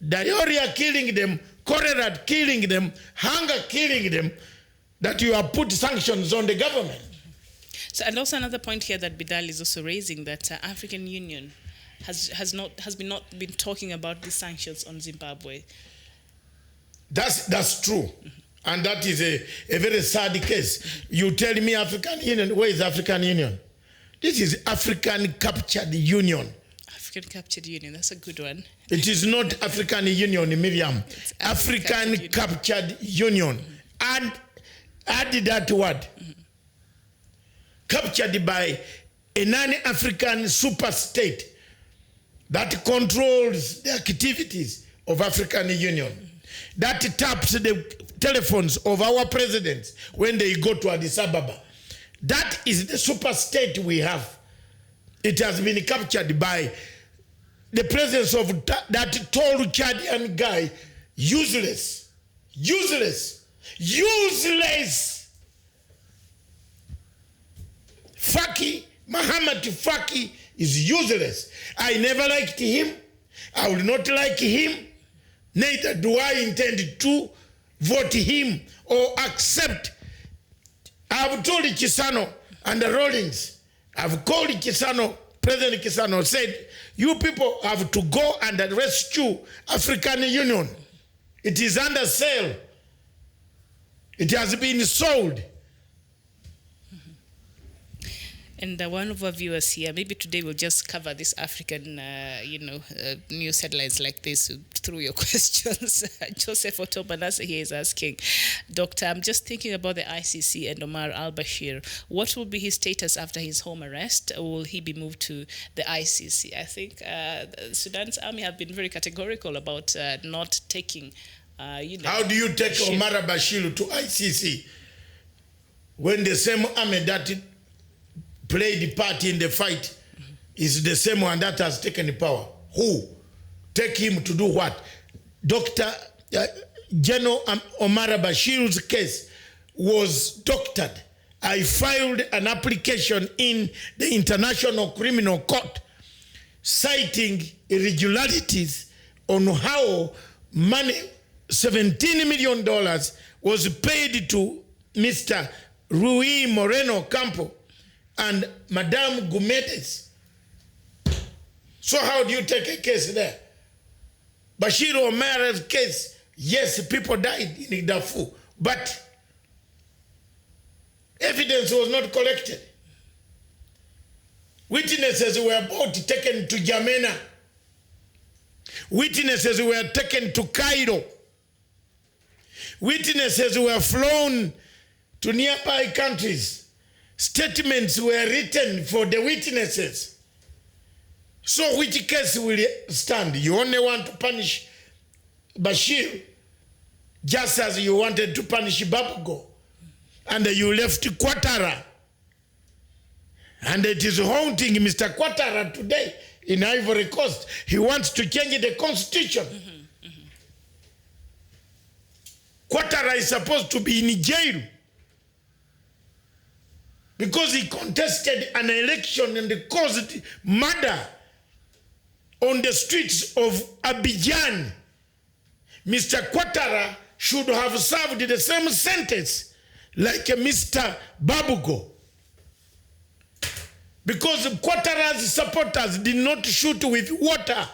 diarrhea killing them, cholera killing them, hunger killing them, that you have put sanctions on the government. So, and also another point here that Bidal is also raising, that African Union has not been talking about the sanctions on Zimbabwe. That's true. And that is a very sad case. You tell me African Union, where is African Union? This is African Captured Union. African Captured Union, that's a good one. It is not African Union, Miriam. African Captured Union. And add that word. Captured by a non-African super state that controls the activities of African Union. That taps the telephones of our presidents when they go to Addis Ababa. That is the super state we have. It has been captured by the presence of that tall Chadian guy, useless. Faki, Muhammad Faki is useless. I never liked him. I will not like him. Neither do I intend to vote him or accept I've told Chisano and the Rawlings, I've called Chisano, President Chisano said, you people have to go and rescue African Union. It is under sale. It has been sold. And one of our viewers here, maybe today we'll just cover this African, news headlines like this through your questions. Joseph Otobanase here is asking, Doctor, I'm just thinking about the ICC and Omar al-Bashir. What will be his status after his home arrest? Or will he be moved to the ICC? I think Sudan's army have been very categorical about not taking, How do you take Omar al-Bashir to ICC when the same army that played the part in the fight is the same one that has taken the power? Who? Take him to do what? Dr. General Omar al-Bashir's case was doctored. I filed an application in the International Criminal Court citing irregularities on how money, $17 million was paid to Mr. Rui Moreno Campo and Madame Gumedes. So how do you take a case there? Bashir Omar's case, yes, people died in Darfur, but evidence was not collected. Witnesses were both taken to Jamena. Witnesses were taken to Cairo. Witnesses were flown to nearby countries. Statements were written for the witnesses. So which case will stand? You only want to punish Bashir just as you wanted to punish Babugo. And you left Ouattara. And it is haunting Mr. Ouattara today in Ivory Coast. He wants to change the constitution. Ouattara is supposed to be in jail because he contested an election and caused murder on the streets of Abidjan. Mr. Ouattara should have served the same sentence like Mr. Babugo, because Ouattara's supporters did not shoot with water.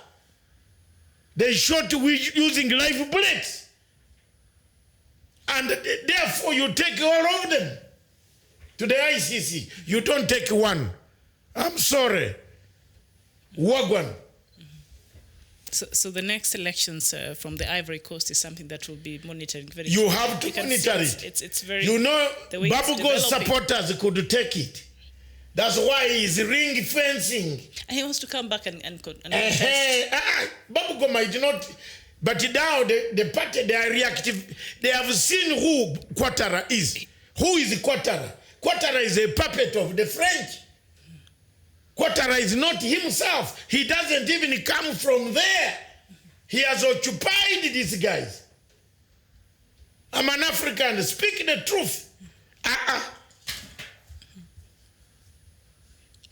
They shot using live bullets. And therefore you take all of them to the ICC. You don't take one. I'm sorry. Wagwan. So the next elections from the Ivory Coast is something that will be monitored very. You have to monitor it. It's very. You know, Babugo's supporters could take it. That's why he's ring fencing. And he wants to come back and Babugo might not, but now the party, they are reactive. They have seen who Ouattara is. Who is Ouattara? Ouattara is a puppet of the French. Ouattara is not himself. He doesn't even come from there. He has occupied these guys. I'm an African. Speak the truth.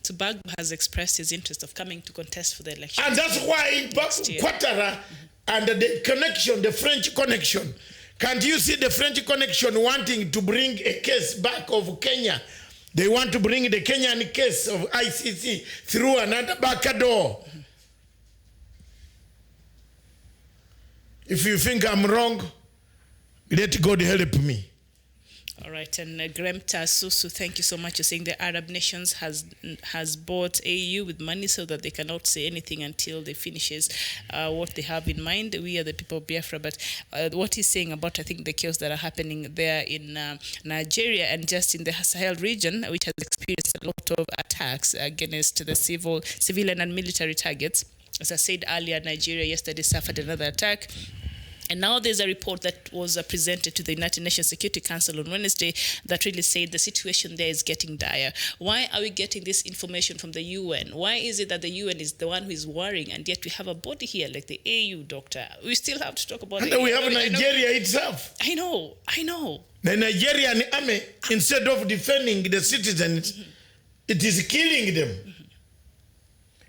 So Bagbo has expressed his interest of coming to contest for the election. And that's why Ouattara and the connection, the French connection. Can't you see the French connection wanting to bring a case back of Kenya? They want to bring the Kenyan case of ICC through another back door. If you think I'm wrong, let God help me. All right, and Gremta Susu, thank you so much. You're saying the Arab nations has bought AU with money so that they cannot say anything until they finishes what they have in mind. We are the people of Biafra, but what he's saying about, I think, the chaos that are happening there in Nigeria and just in the Sahel region, which has experienced a lot of attacks against the civilian and military targets. As I said earlier, Nigeria yesterday suffered another attack. And now there's a report that was presented to the United Nations Security Council on Wednesday that really said the situation there is getting dire. Why are we getting this information from the UN? Why is it that the UN is the one who is worrying, and yet we have a body here like the AU, Doctor? We still have to talk about it. And we have Nigeria itself. I know. The Nigerian army, instead of defending the citizens, it is killing them.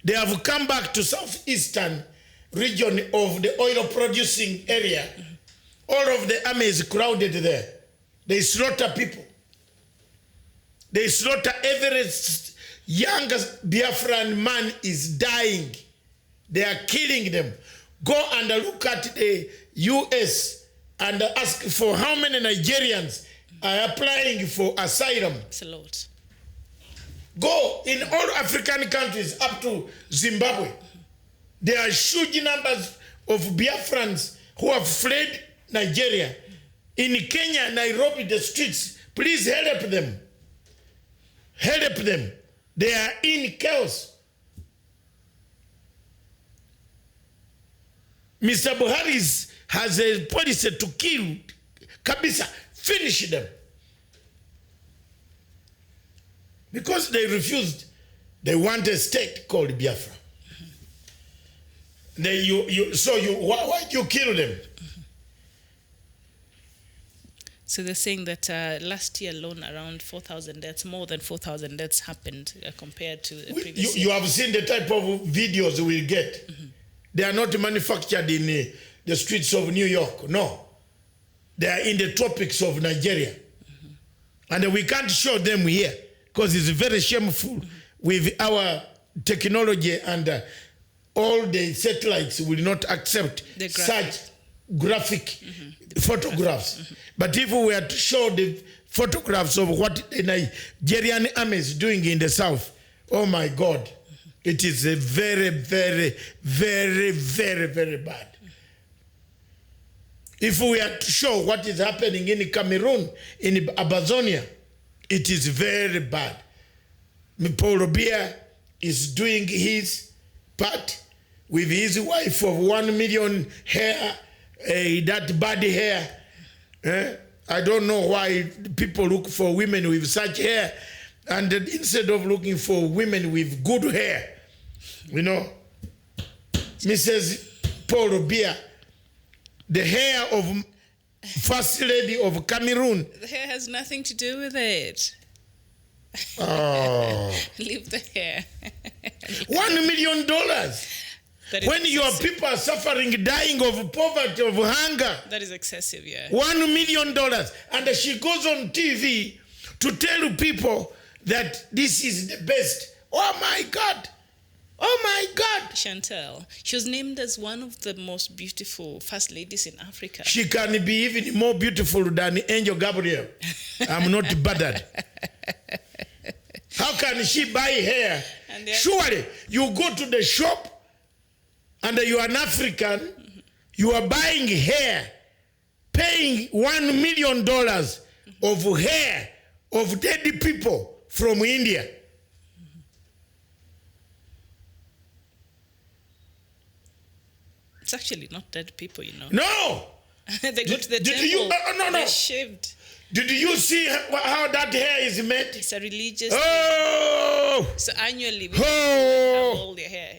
They have come back to southeastern region of the oil producing area. All of the army is crowded there. They slaughter people. They slaughter every youngest Biafran man is dying. They are killing them. Go and look at the US and ask for how many Nigerians are applying for asylum. It's a lot. Go in all African countries up to Zimbabwe. There are huge numbers of Biafrans who have fled Nigeria. In Kenya, Nairobi, the streets, please help them. Help them. They are in chaos. Mr. Buhari has a policy to kill, kabisa, finish them. Because they refused, they want a state called Biafra. Why you kill them? So they're saying that last year alone, around 4,000 deaths, more than 4,000 deaths happened compared to the previous year. You have seen the type of videos we get. They are not manufactured in the streets of New York. No. They are in the tropics of Nigeria. And we can't show them here because it's very shameful with our technology, and all the satellites will not accept such graphic photographs. But if we were to show the photographs of what the Nigerian army is doing in the south, oh my God, it is a very, very, very, very, very bad. If we are to show what is happening in Cameroon, in Ambazonia, it is very bad. Paul Biya is doing his part with his wife of 1 million hair, that body hair. I don't know why people look for women with such hair, and instead of looking for women with good hair, you know, Mrs. Paul Biya, the hair of First Lady of Cameroon. The hair has nothing to do with it. Oh. Leave the hair. $1 million. When your people are suffering, dying of poverty, of hunger. That is excessive, yeah. $1 million. And she goes on TV to tell people that this is the best. Oh my God. Oh my God. Chantal, she was named as one of the most beautiful first ladies in Africa. She can be even more beautiful than Angel Gabriel. I'm not bothered. How can she buy hair? Surely, you go to the shop and you are an African, you are buying hair, paying $1 million of hair of dead people from India. It's actually not dead people, you know. No! They go to the temple, they're shaved. Did you see how that hair is made? It's a religious thing. So annually, we have all their hair.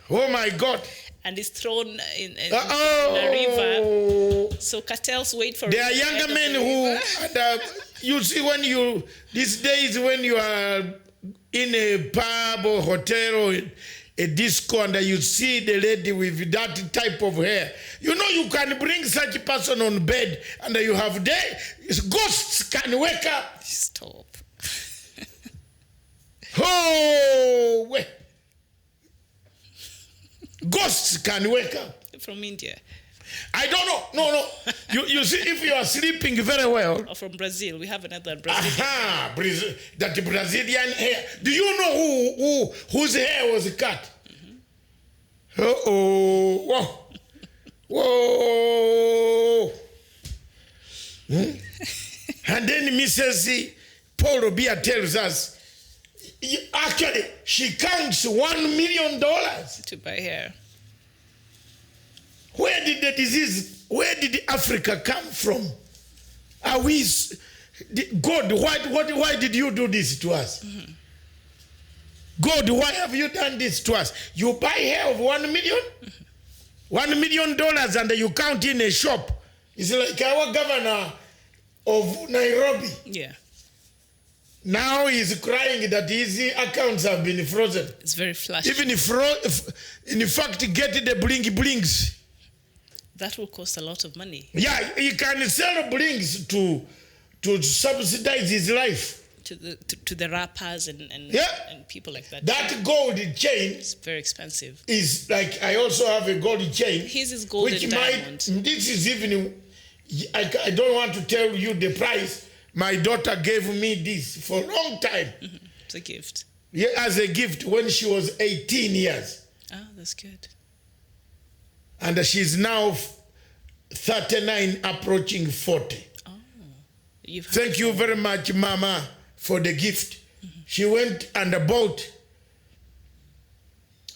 Oh my God. And it's thrown in a river. So cartels wait for it. There are younger men who, you see when these days when you are in a pub or hotel or a disco and you see the lady with that type of hair, you know you can bring such a person on bed and you have ghosts can wake up. Stop. Oh, wait. Ghosts can wake up. From India. I don't know. No. You see, if you are sleeping very well. Or from Brazil. We have another Brazilian. Aha, that Brazilian hair. Do you know whose hair was cut? Whoa. And then Mrs. Paul Biya tells us, actually, she counts $1 million to buy hair. Where did Africa come from? Are we, God, why did you do this to us? God, why have you done this to us? You buy hair of $1 million? $1 million and you count in a shop. It's like our governor of Nairobi. Yeah. Now he's crying that his accounts have been frozen. It's very flashy. Even if in fact, get the bling blings. That will cost a lot of money. Yeah, he can sell rings to subsidize his life. To the rappers and people like that. That gold chain is very expensive. Is like, I also have a gold chain. His is golden diamond. This is even, I don't want to tell you the price. My daughter gave me this for a long time. Mm-hmm. It's a gift. Yeah, as a gift when she was 18 years. Oh, that's good. And she's now 39, approaching 40. Oh. Thank you very much, Mama, for the gift. Mm-hmm. She went and bought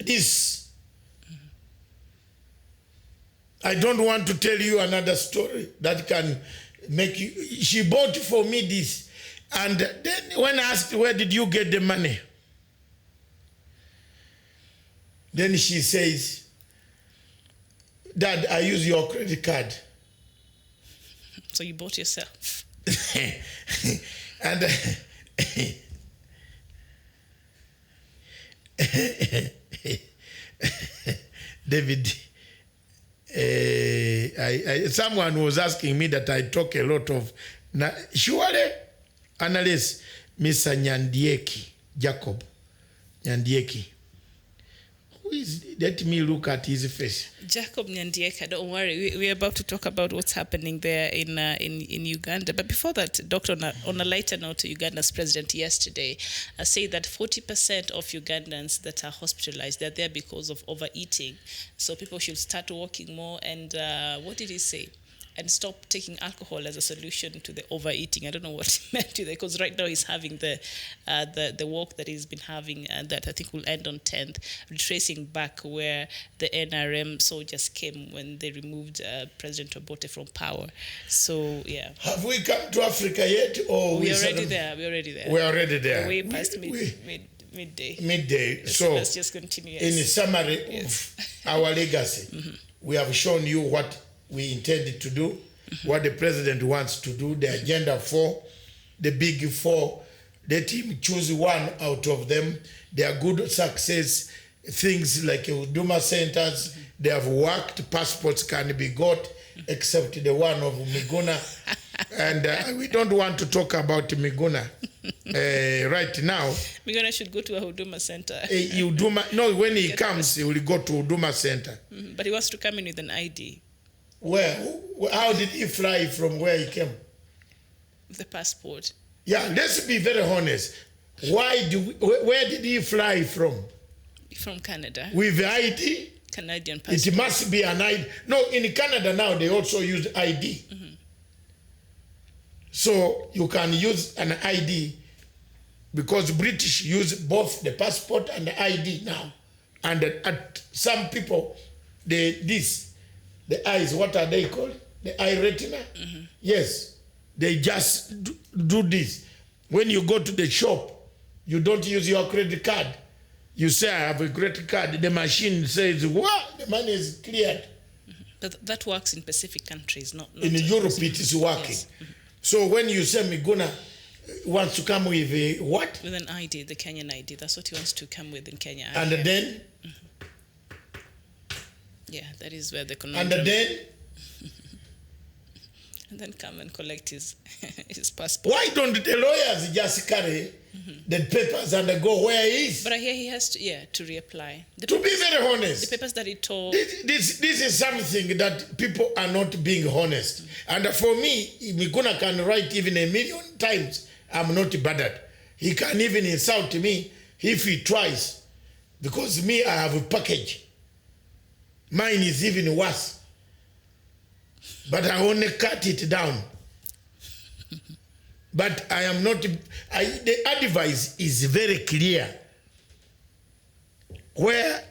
this. Mm-hmm. I don't want to tell you another story that can make you. She bought for me this. And then when I asked, where did you get the money? Then she says, Dad, I use your credit card. So you bought yourself. And David, someone was asking me that I talk a lot of. Surely, analyst, Mr. Nyandieki, Jacob Nyandieki. Who is? Let me look at his face. Jacob Nyandieka, don't worry. We're about to talk about what's happening there in Uganda. But before that, Doctor, on a lighter note, Uganda's president yesterday said that 40% of Ugandans that are hospitalized, they're there because of overeating. So people should start walking more. And what did he say? And stop taking alcohol as a solution to the overeating. I don't know what he meant to that, because right now he's having the walk that he's been having, and that I think will end on 10th, retracing back where the NRM soldiers came when they removed President Obote from power. So, yeah. Have we come to Africa yet? Or we're already there. We're already there. We're already there. Way past midday. Midday. So let's just continue. Yes. In summary of our legacy, mm-hmm. we have shown you what we intended to do, mm-hmm. what the president wants to do, the agenda for the big four. Let him choose one out of them. They are good success things like Huduma centers. Mm-hmm. They have worked. Passports can be got, mm-hmm. except the one of Miguna. And we don't want to talk about Miguna right now. Miguna should go to a Huduma center. No, when he comes, he will go to Huduma center. Mm-hmm. But he wants to come in with an ID. Where? How did he fly from where he came? The passport. Yeah, let's be very honest. Where did he fly from? From Canada. With ID? Canadian passport. It must be an ID. No, in Canada now they also use ID. Mm-hmm. So you can use an ID because British use both the passport and the ID now. And at some people, the eyes, what are they called? The eye retina? Mm-hmm. Yes. They just do this. When you go to the shop, you don't use your credit card. You say, I have a credit card. The machine says, what? The money is cleared. Mm-hmm. But that works in Pacific countries, not in Europe it is working. Yes. Mm-hmm. So when you say Miguna wants to come with a what? With an ID, the Kenyan ID. That's what he wants to come with in Kenya. And then? Mm-hmm. Yeah, that is where the conundrum. And then? And then come and collect his passport. Why don't the lawyers just carry the papers and go where he is? But I hear he has to reapply. To be very honest. The papers that he told. This is something that people are not being honest. And for me, Miguna can write even 1,000,000 times. I'm not bothered. He can even insult me if he tries. Because me, I have a package. Mine is even worse. But I only cut it down. But I am not, the advice is very clear. Where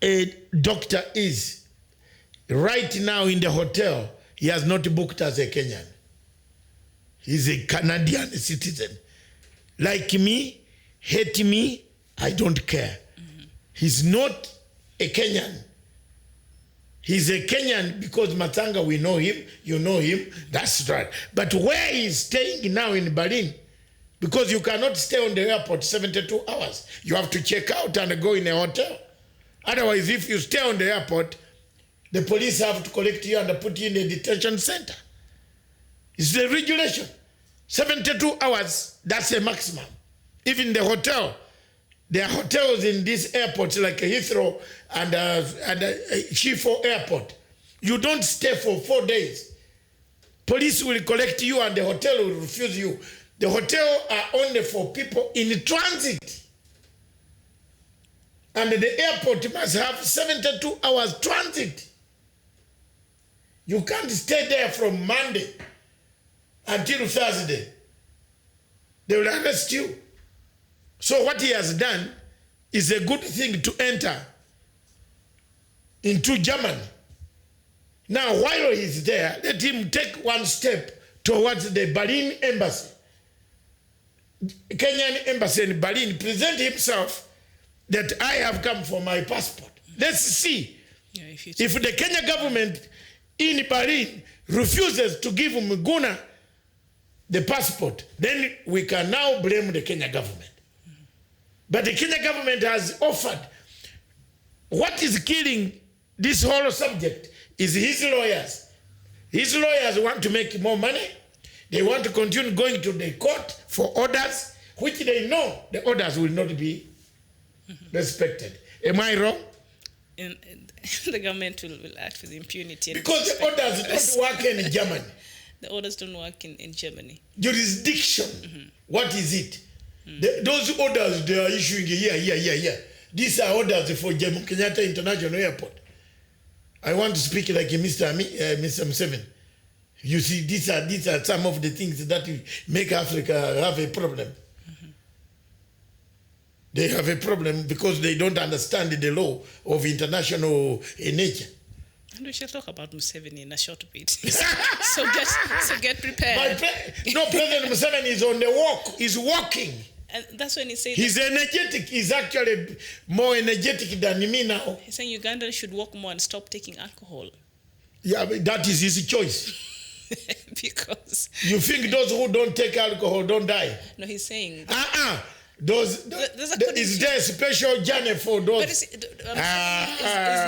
a doctor is right now in the hotel, he has not booked as a Kenyan. He's a Canadian citizen. Like me, hate me, I don't care. Mm-hmm. He's not a Kenyan. He's a Kenyan because Matanga, we know him, you know him, that's right. But where he's staying now in Berlin, because you cannot stay on the airport 72 hours. You have to check out and go in a hotel. Otherwise, if you stay on the airport, the police have to collect you and put you in a detention center. It's the regulation. 72 hours, that's a maximum. Even the hotel, there are hotels in these airports like Heathrow and Schiphol Airport. You don't stay for 4 days. Police will collect you and the hotel will refuse you. The hotel are only for people in transit. And the airport must have 72 hours transit. You can't stay there from Monday until Thursday. They will arrest you. So what he has done is a good thing to enter into Germany. Now, while he's there, let him take one step towards the Berlin embassy. Kenyan embassy in Berlin, present himself that I have come for my passport. Let's see if the Kenya government in Berlin refuses to give Muguna the passport, then we can now blame the Kenya government. But the Kenya government has offered. What is killing this whole subject is his lawyers. His lawyers want to make more money. They want to continue going to the court for orders, which they know the orders will not be respected. Am I wrong? And the government will act with impunity. Because the orders don't work in Germany. The orders don't work in Germany. Jurisdiction, what is it? Those orders they are issuing here. These are orders for Jomo Kenyatta International Airport. I want to speak like Mr. Museveni. You see, these are some of the things that make Africa have a problem. They have a problem because they don't understand the law of international nature. And we shall talk about Museveni in a short bit. so get prepared. President Museveni is on the walk. He's walking. And that's when he says he's energetic. He's actually more energetic than me now. He's saying Uganda should walk more and stop taking alcohol. Yeah, but that is his choice. Because you think those who don't take alcohol don't die? No, he's saying is there a special journey for those? But is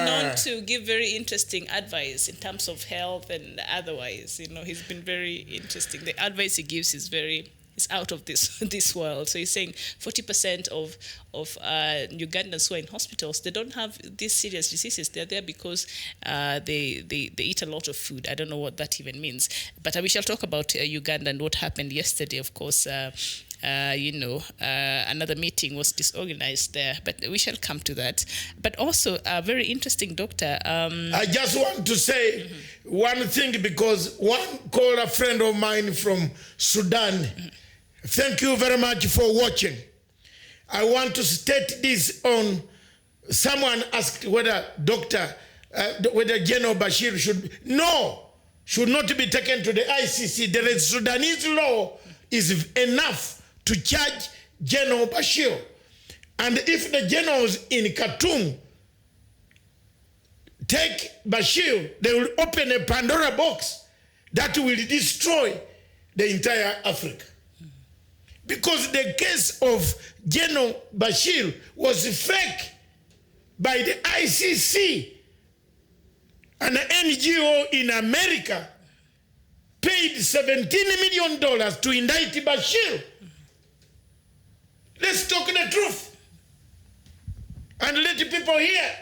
known to give very interesting advice in terms of health and otherwise. You know, he's been very interesting. The advice he gives is out of this world. So he's saying 40% of Ugandans who are in hospitals, they don't have these serious diseases. They're there because they eat a lot of food. I don't know what that even means. But we shall talk about Uganda and what happened yesterday. Of course, another meeting was disorganized there, but we shall come to that. But also, very interesting, Doctor. I just want to say one thing, because one called a friend of mine from Sudan. Thank you very much for watching. I want to state this on. Someone asked whether whether General Bashir should not be taken to the ICC. The Sudanese law is enough to charge General Bashir. And if the generals in Khartoum take Bashir, they will open a Pandora box that will destroy the entire Africa. Because the case of General Bashir was fake by the ICC. An NGO in America paid $17 million to indict Bashir. Let's talk the truth and let the people hear.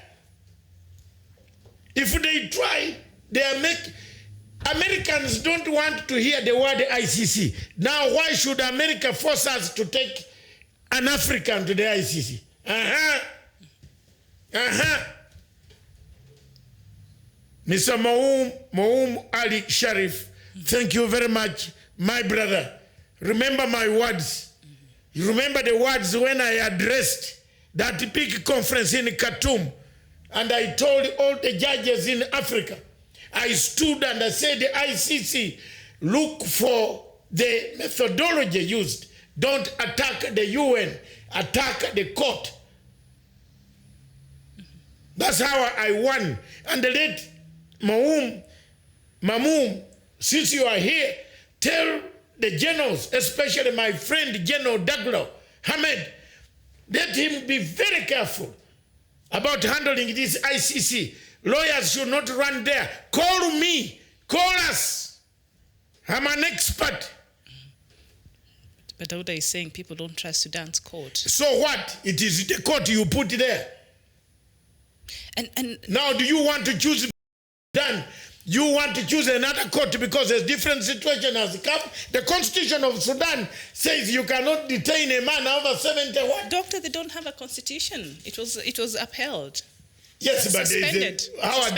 If they try, Americans don't want to hear the word ICC. Now, why should America force us to take an African to the ICC? Mr. Moum Ali Sharif, thank you very much, my brother. Remember my words. You remember the words when I addressed that big conference in Khartoum, and I told all the judges in Africa, I stood and I said, the ICC, look for the methodology used. Don't attack the UN, attack the court. That's how I won. And let Mamoum, since you are here, tell the generals, especially my friend General Daglo Hamed, let him be very careful about handling this ICC. Lawyers should not run there. Call me. Call us. I'm an expert. But Dauda is saying people don't trust Sudan's court. So what? It is the court you put there. And now, do you want to choose Sudan? You want to choose another court because a different situation has come? The constitution of Sudan says you cannot detain a man over 71. Doctor, they don't have a constitution. It was upheld. Yes, but how are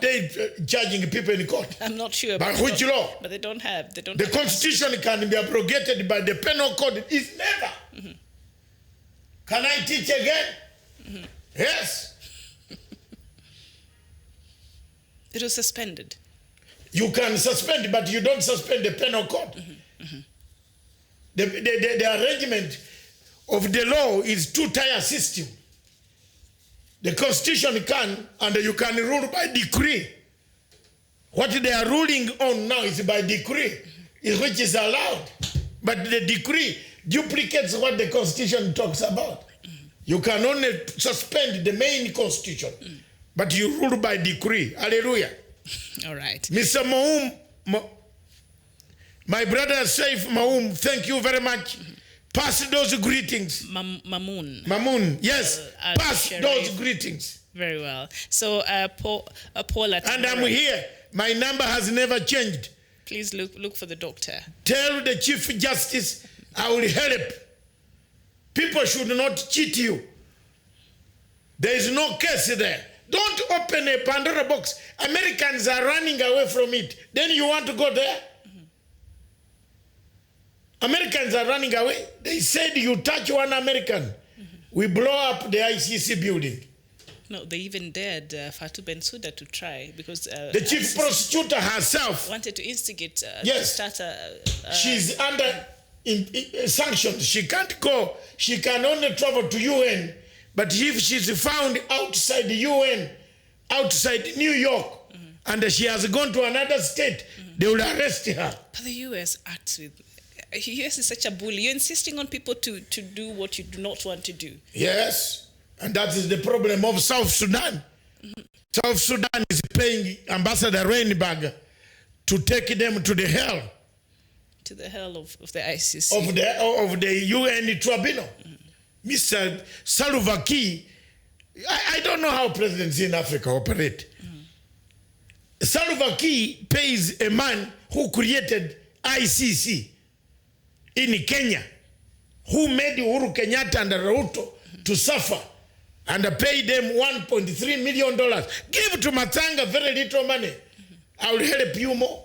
they charging people in court? I'm not sure. By which law? But they don't have. The constitution can be abrogated by the penal code. It's never. Mm-hmm. Can I teach again? Mm-hmm. Yes. It was suspended. You can suspend, but you don't suspend the penal code. Mm-hmm. Mm-hmm. The arrangement of the law is two-tier system. The constitution can, and you can rule by decree. What they are ruling on now is by decree, which is allowed. But the decree duplicates what the constitution talks about. You can only suspend the main constitution, but you rule by decree. Hallelujah. All right. Mr. Maum, my brother Saif Maum, thank you very much. Pass those greetings. Mamun, yes. Pass those greetings. Very well. So, Paula. And I'm here. My number has never changed. Please look for the doctor. Tell the Chief Justice I will help. People should not cheat you. There is no case there. Don't open a Pandora box. Americans are running away from it. Then you want to go there? Americans are running away. They said you touch one American, we blow up the ICC building. No, they even dared Fatou Bensouda to try because the chief prosecutor herself wanted to instigate. Yes, to start she's under sanctions. She can't go. She can only travel to UN. But if she's found outside the UN, outside New York, and she has gone to another state, they will arrest her. But the US acts with. US is such a bully. You're insisting on people to do what you do not want to do. Yes, and that is the problem of South Sudan. South Sudan is paying Ambassador Reinberg to take them to the hell. To the hell of the ICC. Of the UN tribunal. Mr. Salva Kiir, I don't know how presidents in Africa operate. Salva Kiir pays a man who created ICC in Kenya, who made Uhuru Kenyatta and Ruto to suffer, and pay them $1.3 million. Give to Matanga very little money. I will help you more.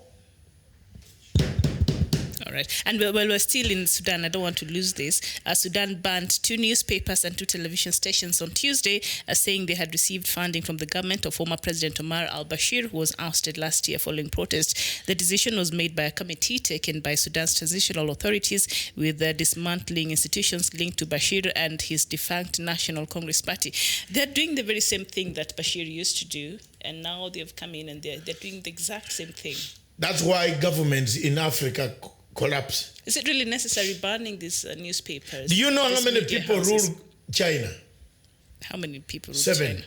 All right. And while we're still in Sudan, I don't want to lose this. Sudan banned 2 newspapers and 2 television stations on Tuesday, saying they had received funding from the government of former President Omar al-Bashir, who was ousted last year following protests. The decision was made by a committee taken by Sudan's transitional authorities with dismantling institutions linked to Bashir and his defunct National Congress Party. They're doing the very same thing that Bashir used to do, and now they've come in and they're doing the exact same thing. That's why governments in Africa collapse. Is it really necessary banning these newspapers? Do you know how many people rule China? How many people rule 7. China?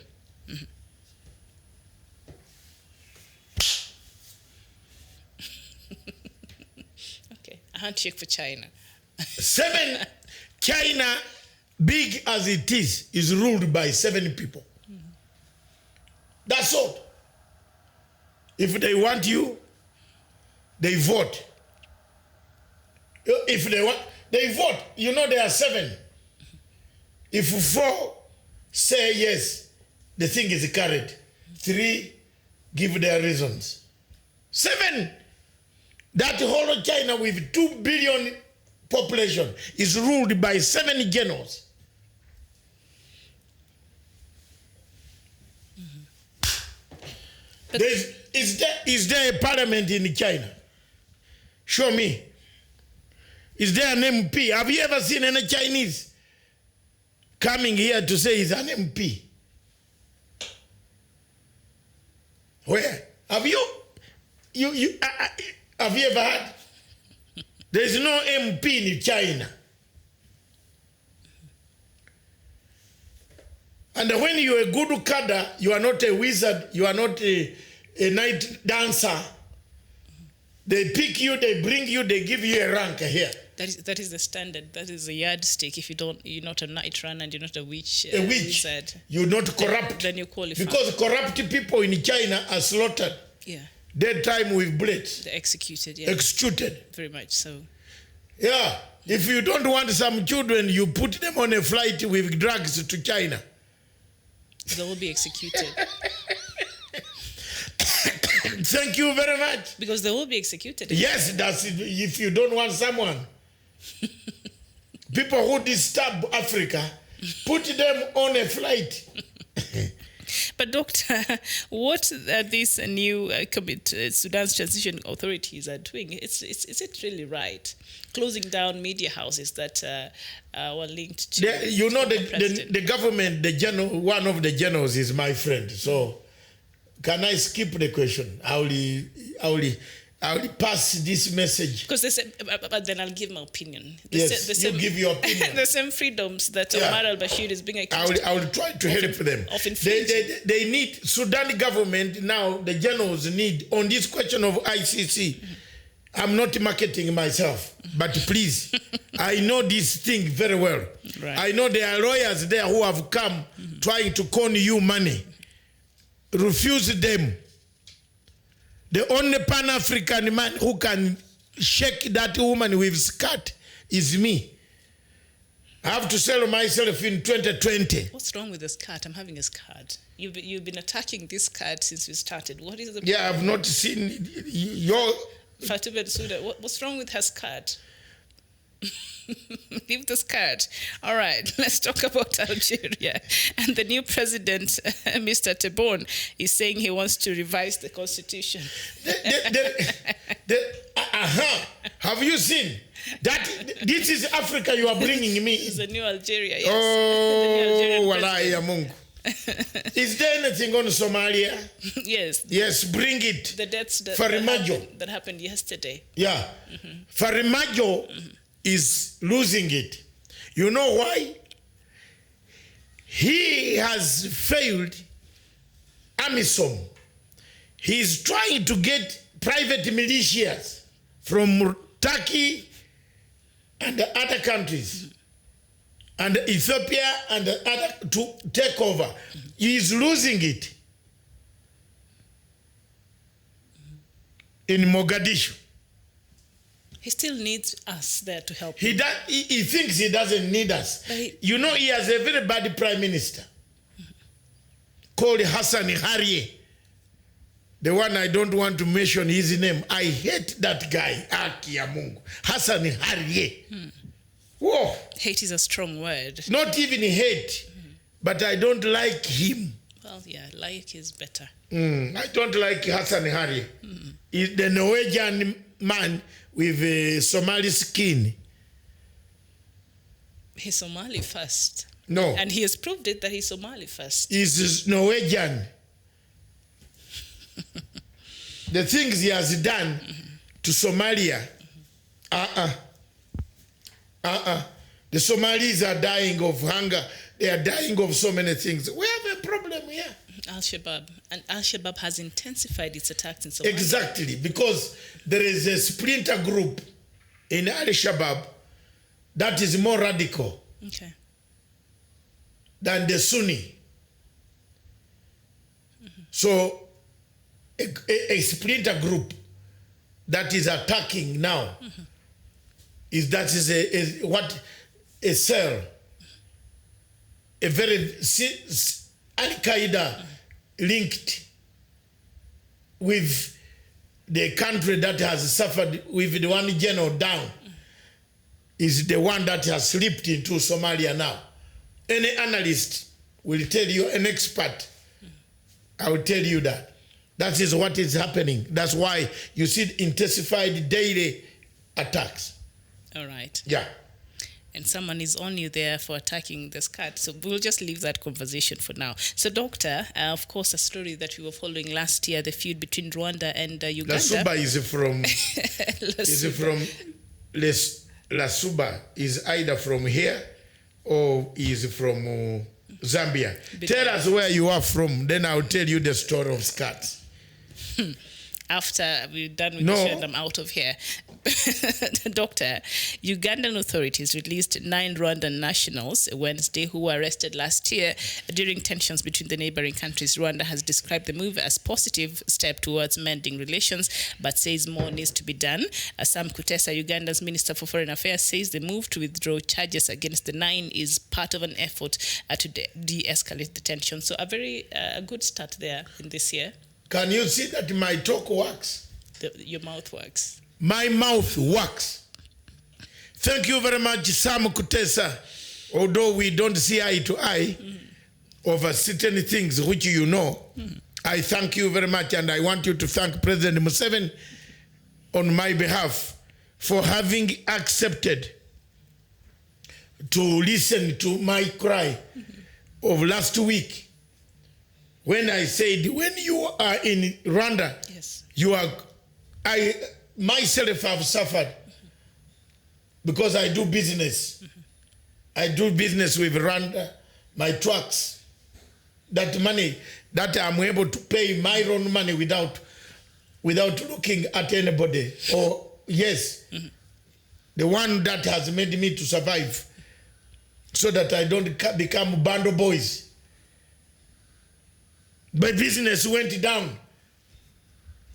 Okay, a handshake for China. 7. China, big as it is ruled by 7 people. That's all. If they want you, they vote. If they want, they vote. You know there are 7. If 4 say yes, the thing is carried. 3 give their reasons. 7. That whole of China with 2 billion population is ruled by 7 generals. Is there a parliament in China? Show me. Is there an MP? Have you ever seen any Chinese coming here to say he's an MP? Where? Have you ever had? There's no MP in China. And when you're a good cadre, you are not a wizard, you are not a night dancer. They pick you, they bring you, they give you a rank here. That is the standard. That is the yardstick. If you're not a night runner and you're not a witch, wizard, you're not corrupt. Then you qualify. Because corrupt people in China are slaughtered. Yeah. Dead time with blades. They're executed. Yeah. Executed. Very much so. Yeah. If you don't want some children, you put them on a flight with drugs to China. They will be executed. Thank you very much. Because they will be executed. Yes, that's it. If you don't want someone. People who disturb Africa, put them on a flight. But Doctor, what these new Sudan's transition authorities are doing, is it really right? Closing down media houses that were linked to the government, one of the generals is my friend. So can I skip the question? I will pass this message. Because they say, but then I'll give my opinion. Yes, you give your opinion. The same freedoms that Omar al-Bashir is being accused I will try to help them. They need, Sudan government now, the generals need, on this question of ICC, I'm not marketing myself, but please, I know this thing very well. Right. I know there are lawyers there who have come trying to con you money. Refuse them. The only Pan-African man who can shake that woman with skirt is me. I have to sell myself in 2020. What's wrong with this skirt? I'm having a skirt. You've been attacking this skirt since we started. What is the problem? Yeah, I've not seen your... Fatuma Suda, what's wrong with her skirt? Leave the skirt. All right, let's talk about Algeria. And the new president, Mr. Tebboune, is saying he wants to revise the constitution. Have you seen that? This is Africa you are bringing me. It's the new Algeria, yes. Oh, wallahi ya Mungu. Is there anything on Somalia? Yes. Yes, bring it. The deaths that happened yesterday. Yeah. Farimajo is losing it. You know why? He has failed AMISOM. He's trying to get private militias from Turkey and the other countries and Ethiopia and the other to take over. He's losing it in Mogadishu. He still needs us there to help him. He thinks he doesn't need us. You know, he has a very bad prime minister called Hassan Harie. The one I don't want to mention his name. I hate that guy. Aki ya Mungu. Hassan Harie. Whoa. Hate is a strong word. Not even hate, but I don't like him. Well, yeah, like is better. I don't like Hassan Harie. He's the Norwegian man with a Somali skin. He's Somali first. No. And he has proved it that he's Somali first. He's Norwegian. The things he has done to Somalia. The Somalis are dying of hunger. They are dying of so many things. We have a problem here. Al-Shabaab. And Al-Shabaab has intensified its attacks in Somalia. Exactly, because there is a splinter group in Al-Shabaab that is more radical than the Sunni. So, a splinter group that is attacking now is a cell, a very Al-Qaeda linked with the country that has suffered with the one general down is the one that has slipped into Somalia now. Any analyst will tell you, an expert, I will tell you that. That is what is happening. That's why you see intensified daily attacks. All right. Yeah. And someone is on you there for attacking the skirt. So we'll just leave that conversation for now. So, Doctor, of course, a story that we were following last year, the feud between Rwanda and Uganda. Lasuba is from... Lasuba is either from here or is from Zambia. Tell us where you are from, then I'll tell you the story of skirts. After we're done with the show and I'm out of here. Doctor, Ugandan authorities released 9 Rwandan nationals Wednesday who were arrested last year during tensions between the neighboring countries. Rwanda has described the move as a positive step towards mending relations, but says more needs to be done. Sam Kutesa, Uganda's Minister for Foreign Affairs, says the move to withdraw charges against the 9 is part of an effort to de-escalate the tension. So a very good start there in this year. Can you see that my talk works? Your mouth works. My mouth works. Thank you very much, Sam Kutesa. Although we don't see eye to eye over certain things which you know, I thank you very much, and I want you to thank President Museveni on my behalf for having accepted to listen to my cry of last week. When I said, when you are in Rwanda, yes, you are, I myself have suffered because I do business. I do business with Rwanda, my trucks. That money, that I'm able to pay my own money without looking at anybody. Or, yes, the one that has made me to survive so that I don't become bando boys. My business went down.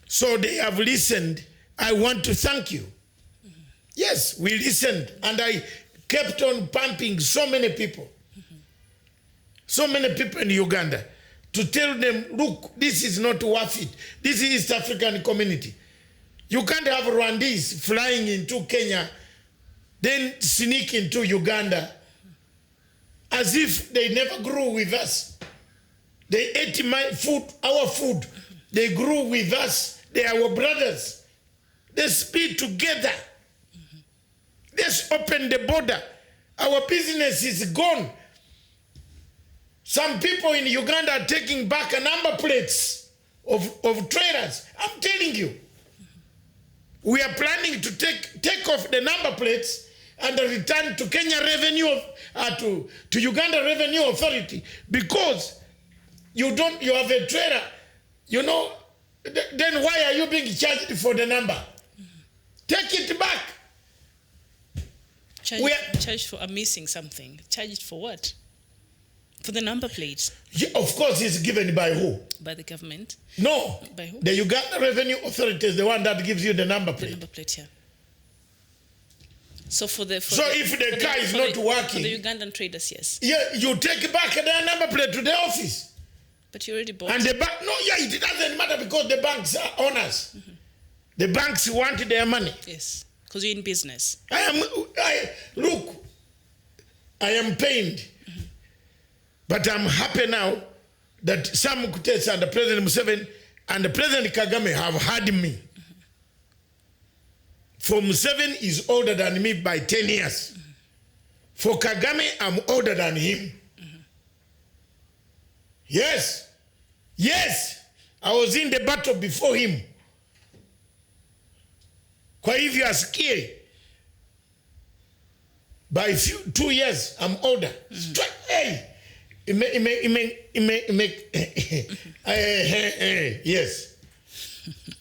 So they have listened. I want to thank you. Yes, we listened. And I kept on pumping so many people. So many people in Uganda to tell them, look, this is not worth it. This is East African community. You can't have Rwandese flying into Kenya, then sneak into Uganda as if they never grew with us. They ate my food, our food. They grew with us. They are our brothers. Let's be together. Let's open the border. Our business is gone. Some people in Uganda are taking back number plates of trailers. I'm telling you. We are planning to take off the number plates and return to Kenya Revenue, to Uganda Revenue Authority, because you have a trailer, you know, then why are you being charged for the number? Take it back. Charged for missing something. Charged for what? For the number plates? Yeah, of course, it's given by who? By the government. No. By who? The Uganda Revenue Authority is the one that gives you the number plate. The number plate, yeah. So if the car is not working, for the Ugandan traders, yes. Yeah, you take back their number plate to the office. But you already bought. And the bank, no, yeah, it doesn't matter because the banks are owners. The banks want their money. Yes, because you're in business. Look, I am pained, but I'm happy now that Sam Kutesa and the President Museveni and the President Kagame have had me. For Museveni is older than me by 10 years. For Kagame, I'm older than him. Yes. Yes. I was in the battle before him. Kwa hivyo asikie. By 2 years, I'm older. Hey. Yes.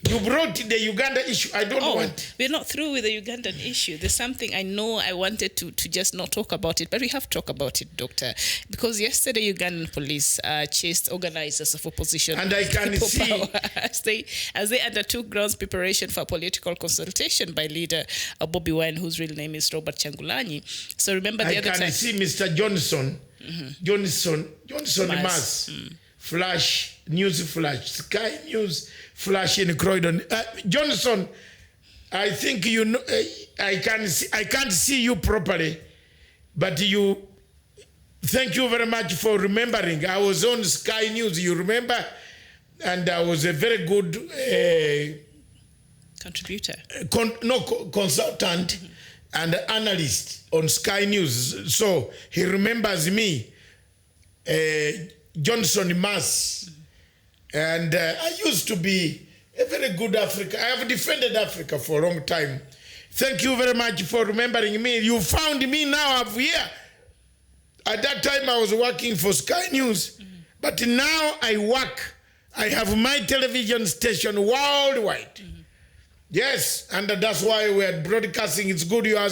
You brought the Uganda issue. I don't want. We're not through with the Ugandan issue. There's something I know I wanted to just not talk about it, but we have to talk about it, Doctor. Because yesterday Ugandan police chased organizers of opposition. And I can see. As they undertook grounds preparation for a political consultation by leader Bobby Wine, whose real name is Robert Changulanyi. So remember the other time. I can see Mr. Johnson. Johnson Mass. Flash, news flash, Sky News flash in Croydon. Johnson, I think you know. I can't see you properly, but you. Thank you very much for remembering. I was on Sky News. You remember, and I was a very good contributor. Consultant and analyst on Sky News. So he remembers me. Johnson Mass, and I used to be a very good Africa. I have defended Africa for a long time. Thank you very much for remembering me. You found me now up here. At that time, I was working for Sky News, but now I have my television station worldwide. Yes, and that's why we're broadcasting. It's good you are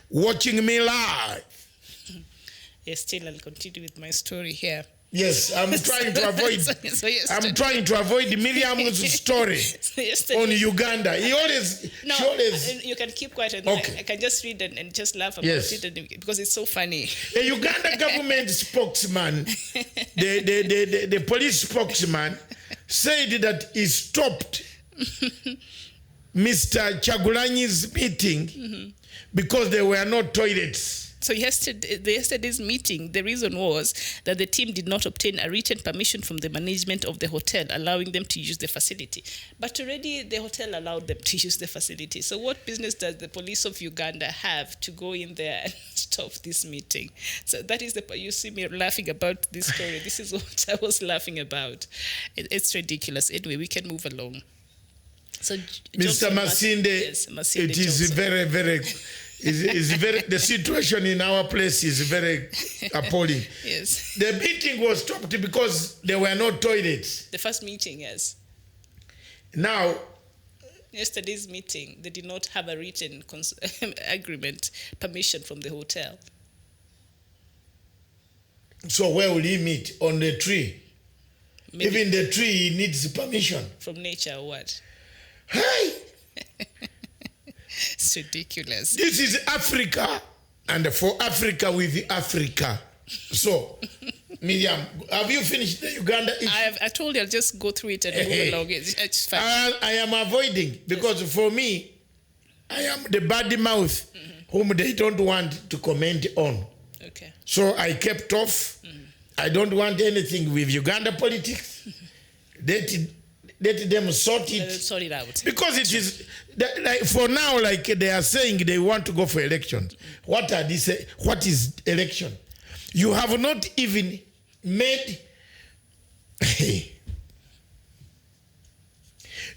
watching me live. Yes, still I'll continue with my story here. Yes, I'm trying to avoid. I'm trying to avoid Miriam's story on Uganda. She always. You can keep quiet. And Okay. I can just read and just laugh about it because it's so funny. The Uganda government spokesman, the police spokesman, said that he stopped Mr. Chagulanyi's meeting because there were no toilets. So yesterday's meeting, the reason was that the team did not obtain a written permission from the management of the hotel, allowing them to use the facility. But already the hotel allowed them to use the facility. So what business does the police of Uganda have to go in there and stop this meeting? So that is you see me laughing about this story. This is what I was laughing about. It's ridiculous. Anyway, we can move along. So Mr. Masinde, Masinde it is very, the situation in our place is very appalling. Yes. The meeting was stopped because there were no toilets. The first meeting, yes. Now, yesterday's meeting, they did not have a written agreement, permission from the hotel. So where will he meet? On the tree? Maybe even the tree needs permission. From nature or what? Hey! It's ridiculous. This is Africa, and for Africa with Africa. So, Miriam, have you finished the Uganda issue? I told you I'll just go through it and move along. It's fine. I am avoiding because for me, I am the bad mouth whom they don't want to comment on. Okay. So I kept off. I don't want anything with Uganda politics. Let them sort it out. Because it is, like, for now, like they are saying they want to go for elections. What is election? You have not even made...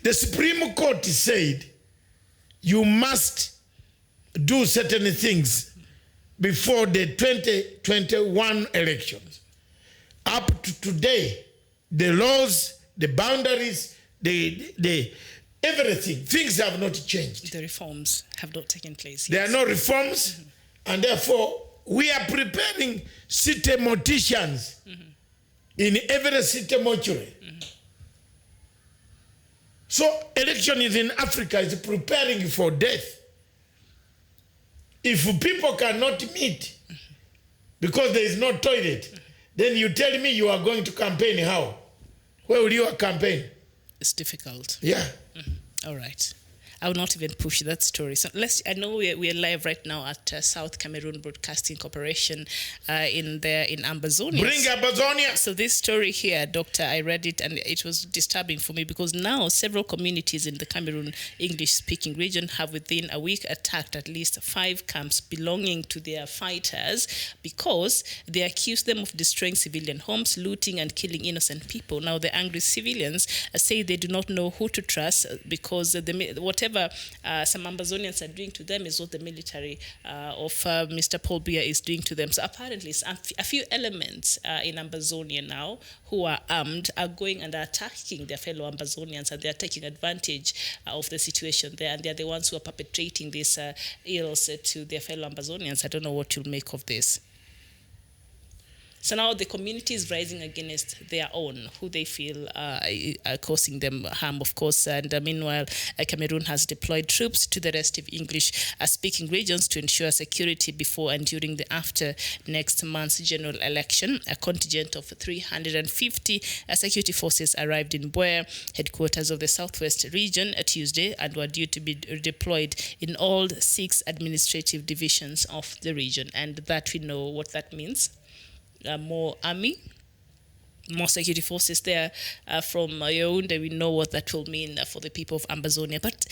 The Supreme Court said you must do certain things before the 2021 elections. Up to today, the laws, the boundaries, the everything, things have not changed. The reforms have not taken place. There are no reforms, and therefore we are preparing city morticians in every city mortuary. So election is in Africa is preparing for death. If people cannot meet because there is no toilet, then you tell me you are going to campaign how? Where will you campaign? It's difficult. Yeah. All right. I will not even push that story. So I know we're live right now at South Cameroon Broadcasting Corporation in Ambazonia. Bring Ambazonia. So this story here, Doctor, I read it and it was disturbing for me because now several communities in the Cameroon English-speaking region have within a week attacked at least 5 camps belonging to their fighters because they accuse them of destroying civilian homes, looting and killing innocent people. Now the angry civilians say they do not know who to trust because whatever some Ambazonians are doing to them is what the military of Mr. Paul Biya is doing to them. So apparently a few elements in Ambazonia now who are armed are going and attacking their fellow Ambazonians, and they are taking advantage of the situation there, and they are the ones who are perpetrating these ills to their fellow Ambazonians. I don't know what you'll make of this. So now the community is rising against their own, who they feel are causing them harm, of course. And meanwhile, Cameroon has deployed troops to the rest of English-speaking regions to ensure security before and during the after next month's general election. A contingent of 350 security forces arrived in Bwer, headquarters of the Southwest region, Tuesday, and were due to be deployed in all 6 administrative divisions of the region. And that we know what that means. More army, more security forces there from Yaoundé. We know what that will mean for the people of Ambazonia. But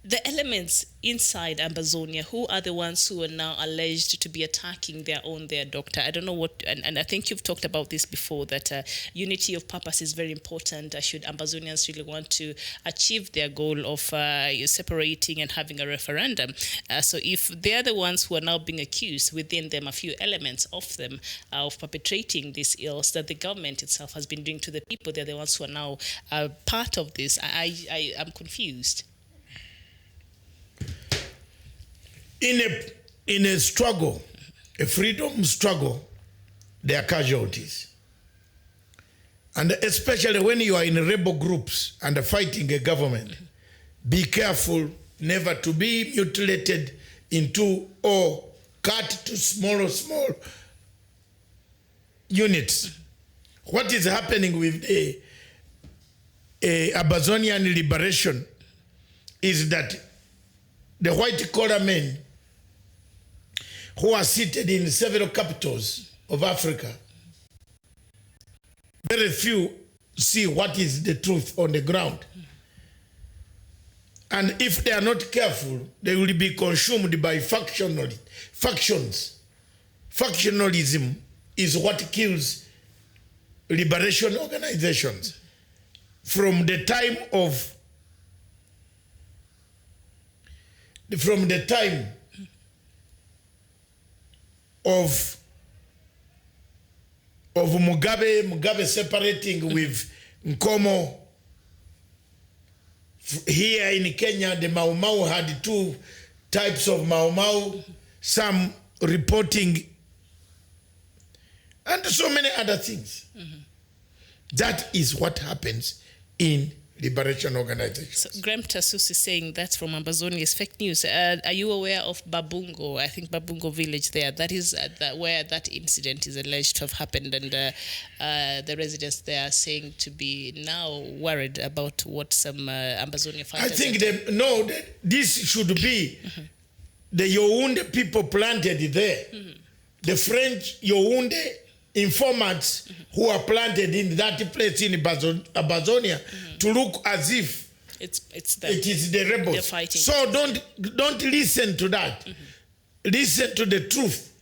the elements inside Ambazonia, who are the ones who are now alleged to be attacking their doctor? I don't know what, and I think you've talked about this before, that unity of purpose is very important should Ambazonians really want to achieve their goal of separating and having a referendum. So if they're the ones who are now being accused, within them a few elements of them of perpetrating these ills that the government itself has been doing to the people, they're the ones who are now part of this. I am confused. In a struggle, a freedom struggle, there are casualties. And especially when you are in rebel groups and fighting a government, be careful never to be mutilated into or cut to small units. What is happening with the Ambazonian liberation is that the white collar men who are seated in several capitals of Africa, very few see what is the truth on the ground. And if they are not careful, they will be consumed by factions. Factionalism is what kills liberation organizations. From the time of Mugabe separating with Nkomo. Here in Kenya, the Mau Mau had two types of Mau Mau, some reporting, and so many other things. That is what happens in liberation organizations. So Graham Tassus is saying that's from Ambazonia is fake news. Are you aware of Babungo? I think Babungo village there. That is where that incident is alleged to have happened, and the residents there are saying to be now worried about what some Ambazonia fighters. I think this should be the Yaoundé people planted there. The French Yaoundé informants who are planted in that place in Ambazonia to look as if it is the rebels. So don't listen to that. Listen to the truth.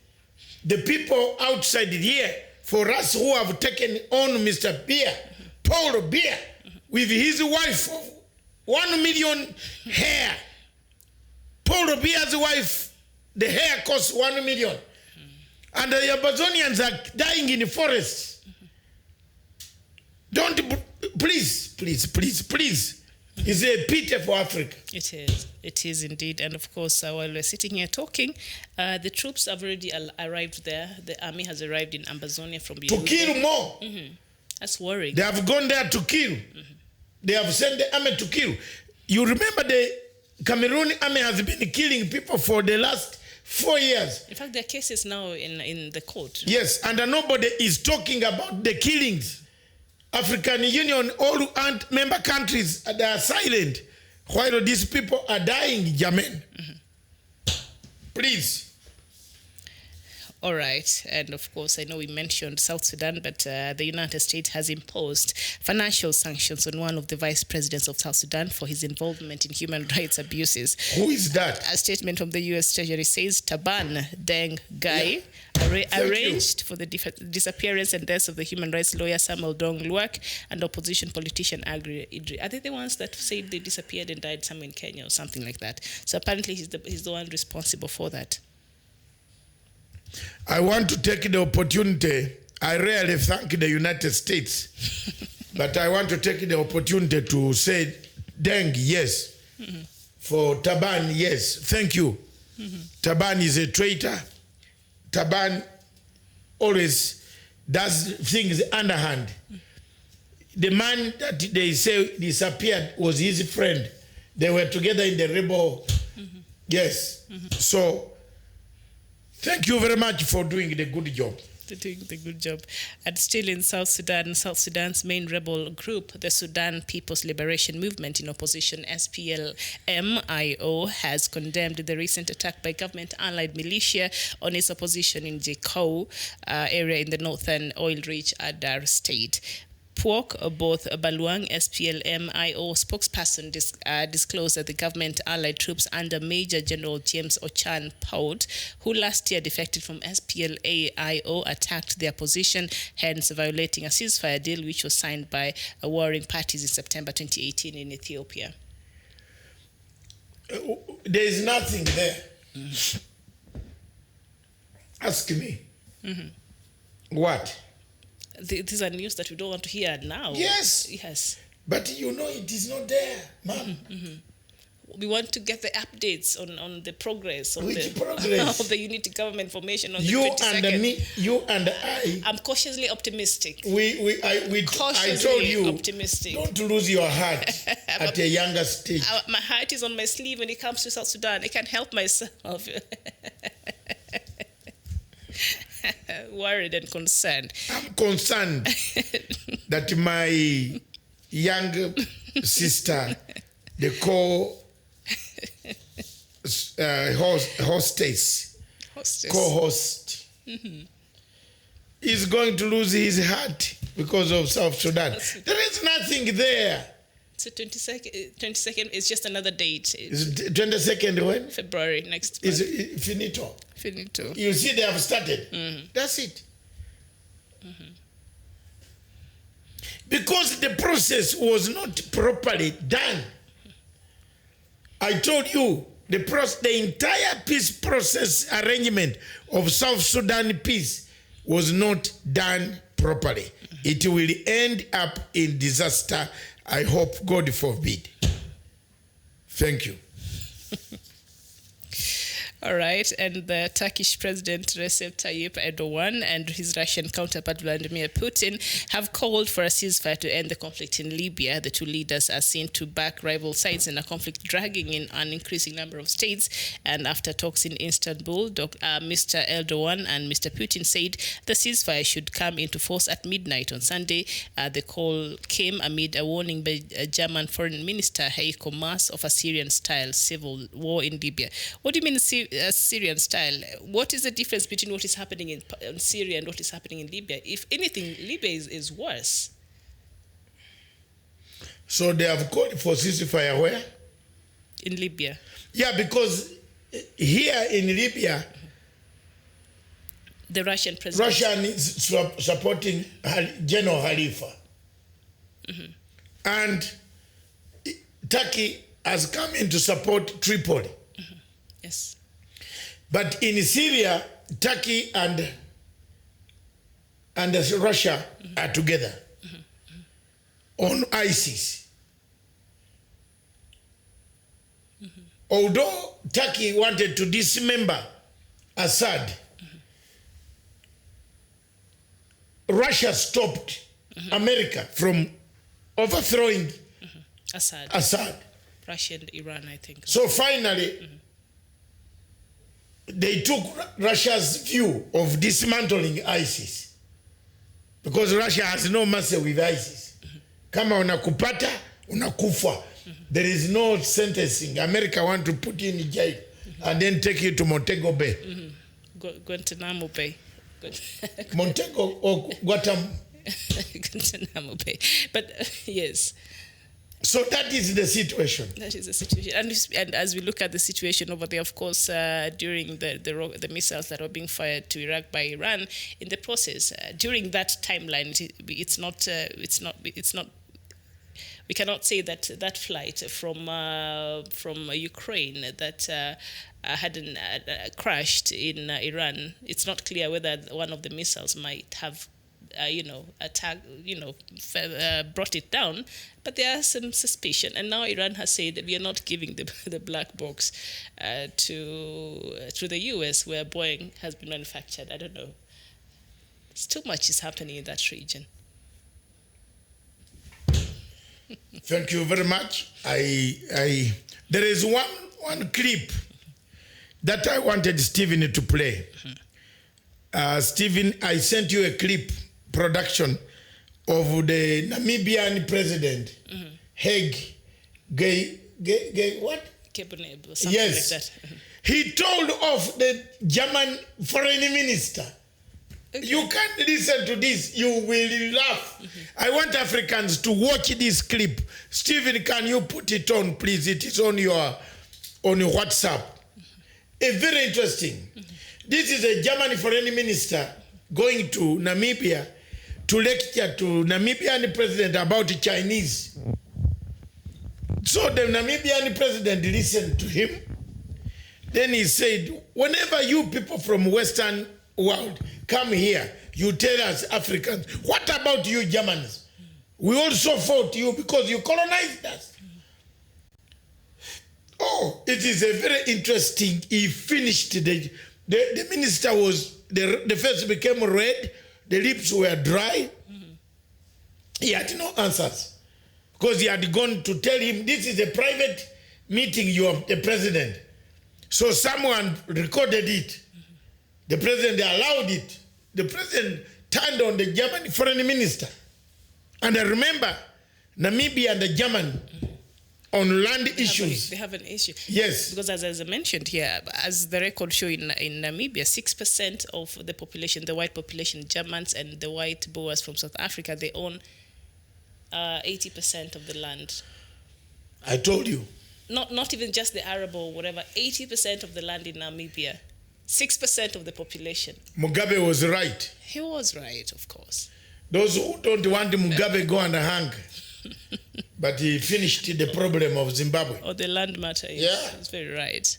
The people outside here, for us who have taken on Mr. Paul Biya, with his wife of 1 million hair. Paul Biya's wife, the hair costs 1 million. And the Ambazonians are dying in the forests. Don't, please. It's a pity for Africa. It is indeed. And of course, while we're sitting here talking, the troops have already arrived there. The army has arrived in Ambazonia from to kill more. That's worrying. They have gone there to kill. They have sent the army to kill. You remember the Cameroon army has been killing people for the last 4 years. In fact, there are cases now in the court. Yes, and nobody is talking about the killings. African Union, all member countries, they are silent while these people are dying, Jamen. Please. All right. And of course, I know we mentioned South Sudan, but the United States has imposed financial sanctions on one of the vice presidents of South Sudan for his involvement in human rights abuses. Who is that? A statement from the U.S. Treasury says Taban Deng Gai arranged for the disappearance and deaths of the human rights lawyer Samuel Dong Luak and opposition politician Agri Idri. Are they the ones that said they disappeared and died somewhere in Kenya or something like that? So apparently he's the one responsible for that. I want to take the opportunity. I rarely thank the United States, but I want to take the opportunity to say, Deng, yes. For Taban, yes. Thank you. Taban is a traitor. Taban always does things underhand. The man that they say disappeared was his friend. They were together in the rebel. Yes. So, thank you very much for doing the good job. Doing the good job. And still in South Sudan, South Sudan's main rebel group, the Sudan People's Liberation Movement in opposition, SPLM-IO, has condemned the recent attack by government-allied militia on its opposition in Jekou area in the northern oil-rich Adar state. Kwok, both Baluang, SPLM-IO spokesperson, disclosed that the government allied troops under Major General James Ochan Paut, who last year defected from SPLA-IO, attacked their position, hence violating a ceasefire deal which was signed by warring parties in September 2018 in Ethiopia. There is nothing there. Ask me. What? These are news that we don't want to hear now. Yes. Yes. But you know it is not there, ma'am. We want to get the updates on the progress of Which progress? of the unity government formation on You the 22nd. and me, you and I. I'm cautiously optimistic. I told you optimistic. don't lose your heart at a younger stage. My heart is on my sleeve when it comes to South Sudan. I can't help myself. Worried and concerned. I'm concerned that my young sister, the co-host, is going to lose his heart because of South Sudan. There is nothing there. So 22nd is just another date. Is 22nd when? February next month. Is it finito? Finito. You see they have started. That's it. Because the process was not properly done. I told you, the entire peace process arrangement of South Sudan peace was not done properly. It will end up in disaster. I hope God forbid. Thank you. All right, and the Turkish President Recep Tayyip Erdogan and his Russian counterpart Vladimir Putin have called for a ceasefire to end the conflict in Libya. The two leaders are seen to back rival sides in a conflict dragging in an increasing number of states. And after talks in Istanbul, Mr. Erdogan and Mr. Putin said the ceasefire should come into force at midnight on Sunday. The call came amid a warning by German Foreign Minister Heiko Maas of a Syrian-style civil war in Libya. What do you mean Syrian style? What is the difference between what is happening in Syria and what is happening in Libya? If anything, Libya is worse. So they have called for ceasefire where? In Libya. Yeah, because here in Libya, the Russian president. Russia is supporting General Khalifa. And Turkey has come in to support Tripoli. Yes. But in Syria, Turkey and Russia are together on ISIS. Although Turkey wanted to dismember Assad, Russia stopped America from overthrowing Assad. Russia and Iran, I think. So finally, they took Russia's view of dismantling ISIS, because Russia has no mercy with ISIS. Kama unakupata, unakufa. There is no sentencing. America want to put you in jail and then take you to Montego Bay. Guantanamo Bay. Montego or Guantanamo. Guantanamo Bay. But yes. So that is the situation. That is the situation. And as we look at the situation over there, of course, during the missiles that were being fired to Iraq by Iran, in the process, during that timeline, it's not. We cannot say that that flight from Ukraine that hadn't crashed in Iran. It's not clear whether one of the missiles might have, brought it down. But there are some suspicion, and now Iran has said that we are not giving the black box to the US, where Boeing has been manufactured. I don't know. It's too much is happening in that region. Thank you very much. There is one clip that I wanted Stephen to play. Stephen, I sent you a clip production of the Namibian president, Hage Gay what? Yes. Like that. He told off the German foreign minister You can't listen to this. You will laugh. I want Africans to watch this clip. Stephen, can you put it on, please? It is on your WhatsApp. Very interesting. This is a German foreign minister going to Namibia to lecture to Namibian president about Chinese. So the Namibian president listened to him. Then he said, whenever you people from Western world come here, you tell us Africans, what about you Germans? We also fought you because you colonized us. Oh, it is a very interesting. He finished the minister was, the face became red, the lips were dry. He had no answers because he had gone to tell him, this is a private meeting, you are the president. So someone recorded it. The president allowed it. The president turned on the German foreign minister. And I remember Namibia and the German on land issues. They have an issue. Yes. Because as I mentioned here, as the record show in Namibia, 6% of the population, the white population, Germans and the white Boers from South Africa, they own 80% of the land. I told you. Not even just the Arab or whatever, 80% of the land in Namibia, 6% of the population. Mugabe was right. He was right, of course. Those who don't want Mugabe go and hang. But he finished the problem of Zimbabwe. Oh, the land matter, yes. Yeah. He's very right.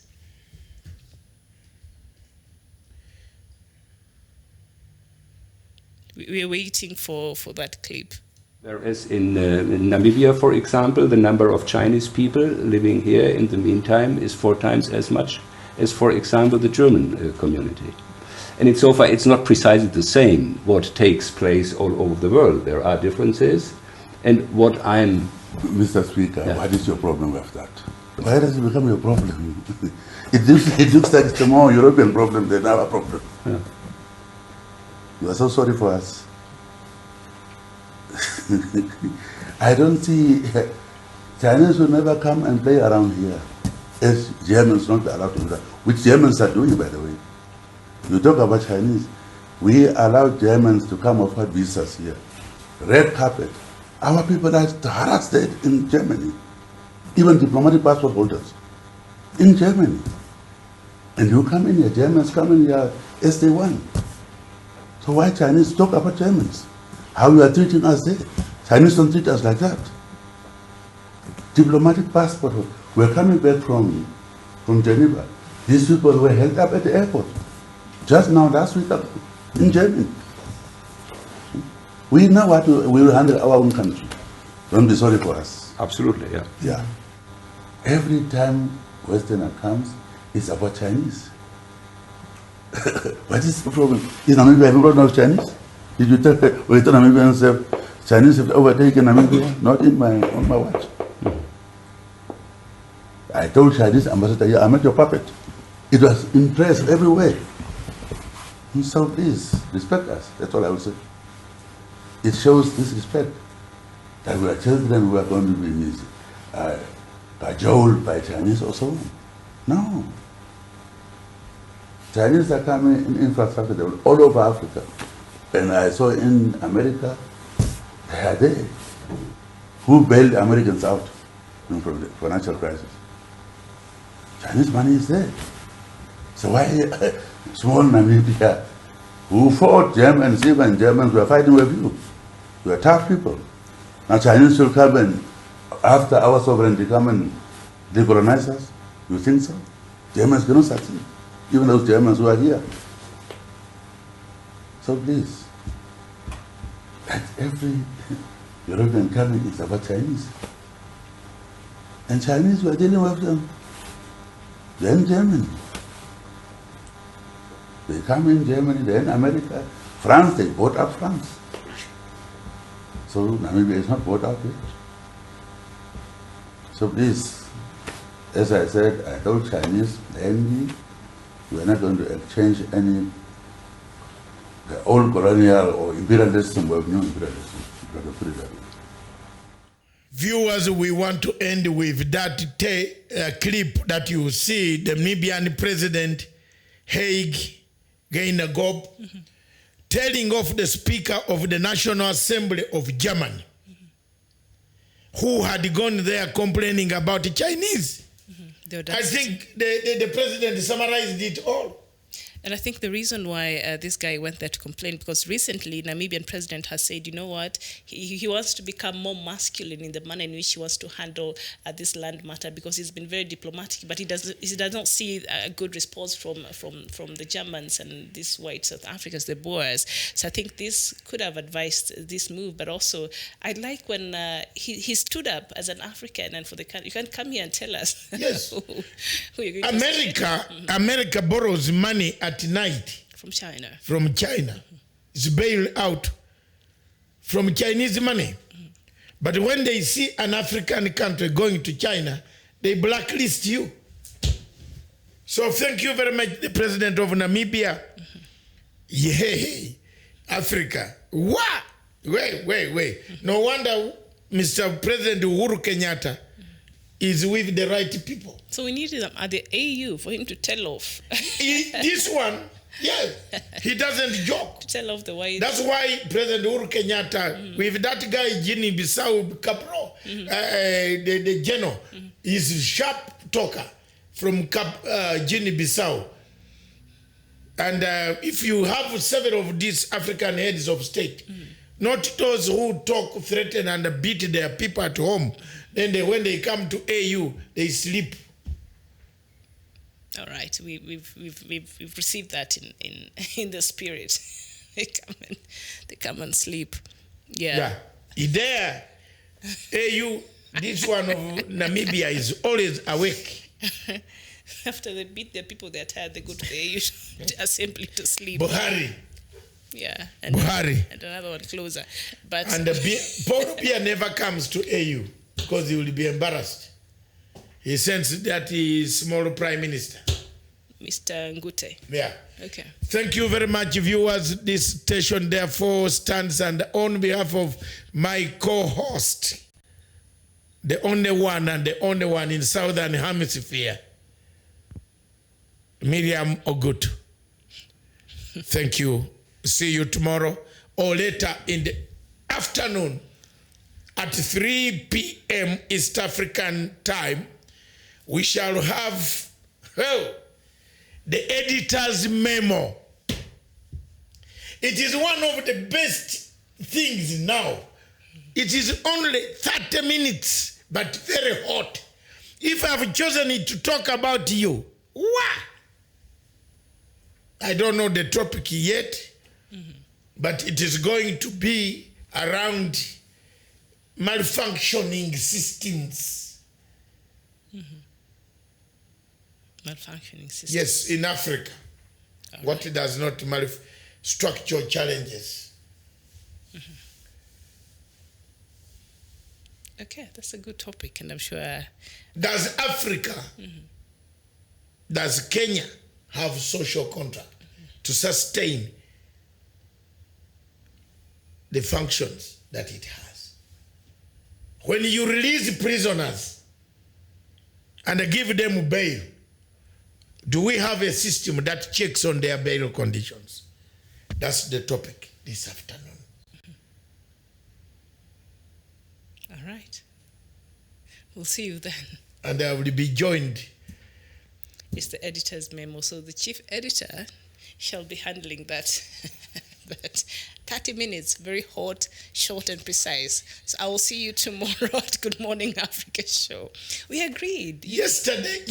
We're waiting for that clip. Whereas in Namibia, for example, the number of Chinese people living here in the meantime is 4 times as much as, for example, the German community. And so far, it's not precisely the same what takes place all over the world. There are differences. And what I'm... Mr. Speaker, yeah. What is your problem with that? Why does it become your problem? it looks like it's a more European problem than our problem. Yeah. You are so sorry for us. I don't see... Chinese will never come and play around here. As Germans not allowed to do that. Which Germans are doing, by the way. You talk about Chinese. We allow Germans to come offer visas here. Red carpet. Our people are harassed in Germany. Even diplomatic passport holders. In Germany. And you come in here, Germans come in here as they want. So why Chinese talk about Germans? How you are treating us there? Chinese don't treat us like that. Diplomatic passport. We're coming back from Geneva. These people were held up at the airport. Just now, last week, in Germany. We know what we will handle our own country. Don't be sorry for us. Absolutely, yeah. Yeah. Every time Westerner comes, it's about Chinese. What is the problem? Is Namibia having a problem of Chinese? Did you tell Namibians Chinese have overtaken Namibia? Not on my watch. I told Chinese ambassador, yeah, I'm not your puppet. It was in press everywhere. So please, respect us. That's all I would say. It shows disrespect. That we are children who are going to be cajoled by Chinese or so on. No. Chinese are coming in infrastructure all over Africa. And I saw in America, they are there. Who bailed Americans out from the financial crisis? Chinese money is there. So why small Namibia, who fought Germans, even Germans were fighting with you. You are tough people. Now Chinese will come and, after our sovereignty, come and decolonize us? You think so? Germans cannot succeed, even those Germans who are here. So please, at every European coming is about Chinese. And Chinese, we are dealing with them. Then Germany. They come in Germany, then America. France, they bought up France. So Namibia is not bought out yet. So please, as I said, I told Chinese, then we are not going to exchange any the old colonial or imperialism with new imperialism. We have to put it that way. Viewers, we want to end with that clip that you see, the Namibian president, Haig Geingob, telling off the Speaker of the National Assembly of Germany, who had gone there complaining about the Chinese. I think the president summarized it all. And I think the reason why this guy went there to complain, because recently Namibian president has said, you know what, he wants to become more masculine in the manner in which he wants to handle this land matter, because he's been very diplomatic, but he does not see a good response from the Germans and these white South Africans, the Boers. So I think this could have advised this move, but also I like when he stood up as an African and for the country. You can come here and tell us. Yes. who you're going to America borrows money at night from China. From China. It's bailed out from Chinese money. But when they see an African country going to China, they blacklist you. So thank you very much, the president of Namibia. Yeah, Africa. What? Wait. No wonder Mr. President Uhuru Kenyatta is with the right people. So we need him at the AU for him to tell off. This one, yeah, he doesn't joke. To tell off the white. That's why President Uhuru Kenyatta, with that guy, Guinea Bissau Capro, the general, is a sharp talker from Guinea Bissau. And if you have several of these African heads of state, not those who talk, threaten, and beat their people at home, then when they come to AU, they sleep. All right, we've received that in the spirit. they come and sleep. Yeah. There, AU, this one of Namibia is always awake. After they beat their people, they're tired. They go to the AU assembly to sleep. Buhari. Yeah, and Buhari. And another one closer. But Paul Biya never comes to AU because he will be embarrassed. He sends that small prime minister. Mr. Ngute. Yeah. Okay. Thank you very much, viewers. This station therefore stands, and on behalf of my co-host, the only one and the only one in Southern Hemisphere, Miriam Ogut. Thank you. See you tomorrow or later in the afternoon at 3 p.m. East African time. We shall have the editor's memo. It is one of the best things now. It is only 30 minutes, but very hot. If I've chosen it to talk about you, what? I don't know the topic yet, but it is going to be around malfunctioning systems. Malfunctioning systems. Yes, in Africa. All what right. does not structural challenges. Okay, that's a good topic, and I'm sure. Does Africa, does Kenya have social contract to sustain the functions that it has? When you release prisoners and give them bail, do we have a system that checks on their bail conditions? That's the topic this afternoon. All right. We'll see you then. And I will be joined. It's the editor's memo. So the chief editor shall be handling that. That 30 minutes, very hot, short, and precise. So I will see you tomorrow at Good Morning Africa show. We agreed. Yesterday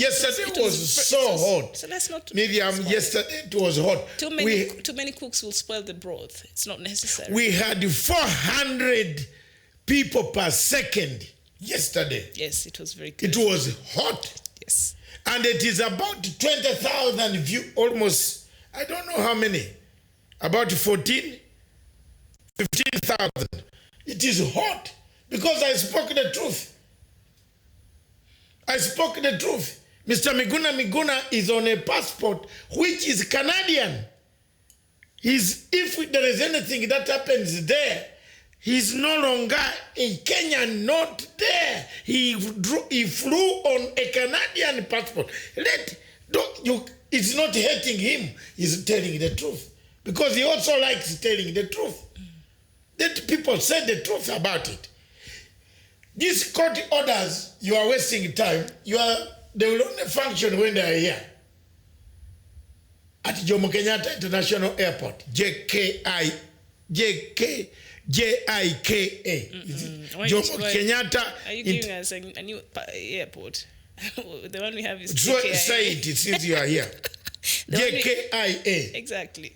was so hot. So let's not. Miriam, yesterday it was hot. Too many cooks will spoil the broth. It's not necessary. We had 400 people per second yesterday. Yes, it was very good. It was hot. Yes. And it is about 20,000 views, almost, I don't know how many, about 15,000. It is hot because I spoke the truth. I spoke the truth. Mr. Miguna is on a passport which is Canadian. If there is anything that happens there, he's no longer a Kenyan, not there. He flew on a Canadian passport. It's not hurting him. He's telling the truth. because he also likes telling the truth. Let people say the truth about it. These court orders, you are wasting time. They will only function when they are here. At Jomo Kenyatta International Airport, JIKA. Jomo Kenyatta. Are you giving us a new airport? The one we have is so say it since you are here. JKIA. Exactly.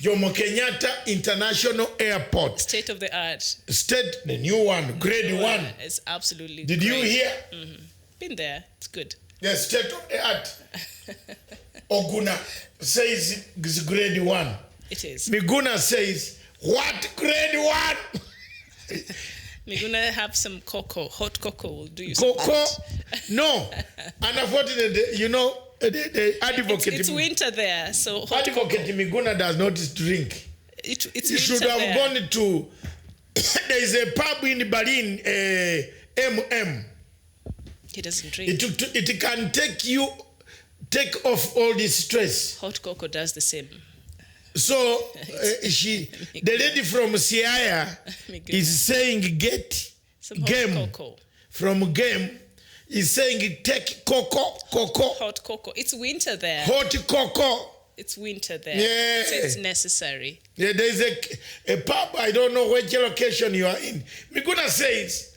Jomo Kenyatta International Airport. State of the art. The new one, grade one. It's absolutely Did great. you hear? Been there. It's good. The state of the art. Oguna says it's grade one. It is. Miguna says, what grade one? Miguna have some cocoa, hot cocoa will do you Cocoa? some No. Unfortunately, you know, the advocate. It's winter there, so hot advocate cocoa. Miguna does not drink. It's you should have there. gone to, there is a pub in Berlin, MM. He doesn't drink. It can take off all this stress. Hot cocoa does the same. So the lady from Siaya is saying get some hot game cocoa. From game is saying take cocoa. Hot cocoa. It's winter there. Hot cocoa. It's winter there. Yeah. So it's necessary. Yeah, there's a pub, I don't know which location you are in. Miguna says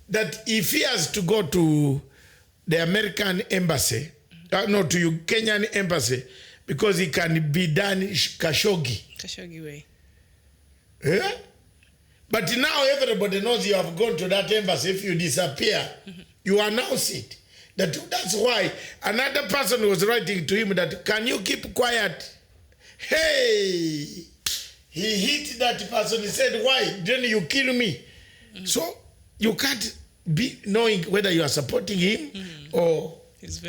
that if he has to go to the American embassy, to Kenyan embassy, because it can be done Khashoggi way. Yeah? But now everybody knows you have gone to that embassy. If you disappear, you announce it. That's why another person was writing to him that, can you keep quiet? Hey! He hit that person. He said, why? Then you kill me. So you can't be knowing whether you are supporting him or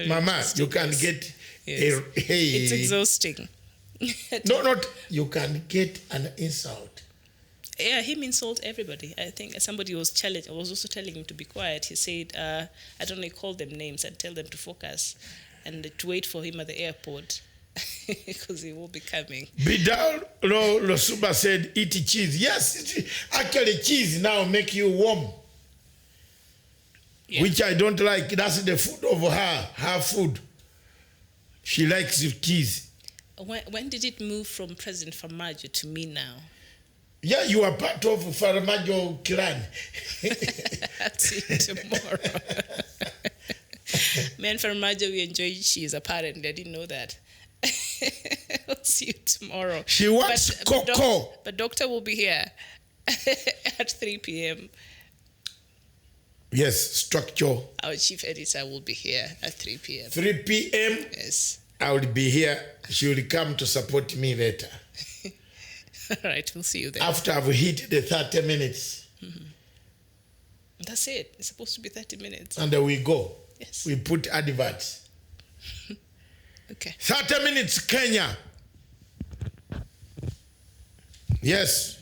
Mama. You can get It's exhausting. You can get an insult. Yeah, him insult everybody. I think somebody was challenged. I was also telling him to be quiet. He said, I don't know, he called them names and tell them to focus and to wait for him at the airport because he will be coming. Bidal Losuba said, eat cheese. Yes, actually cheese now make you warm. Yeah. Which I don't like. That's the food of her food. She likes cheese. When did it move from President Farmajo to me now? Yeah, you are part of Farmajo clan. I'll see you tomorrow. Me and Farmajo, we enjoy cheese, apparently. I didn't know that. I'll see you tomorrow. She wants cocoa. But doctor will be here at 3 p.m. Yes, structure. Our chief editor will be here at 3 p.m. 3 p.m.? Yes. I will be here. She will come to support me later. All right, we'll see you there. After I've hit the 30 minutes. That's it. It's supposed to be 30 minutes. And then we go. Yes. We put adverts. Okay. 30 minutes, Kenya. Yes.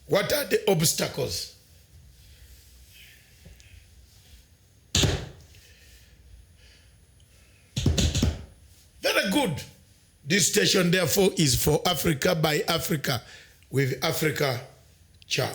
What are the obstacles? Very good. This station, therefore, is for Africa by Africa with Africa Ciao.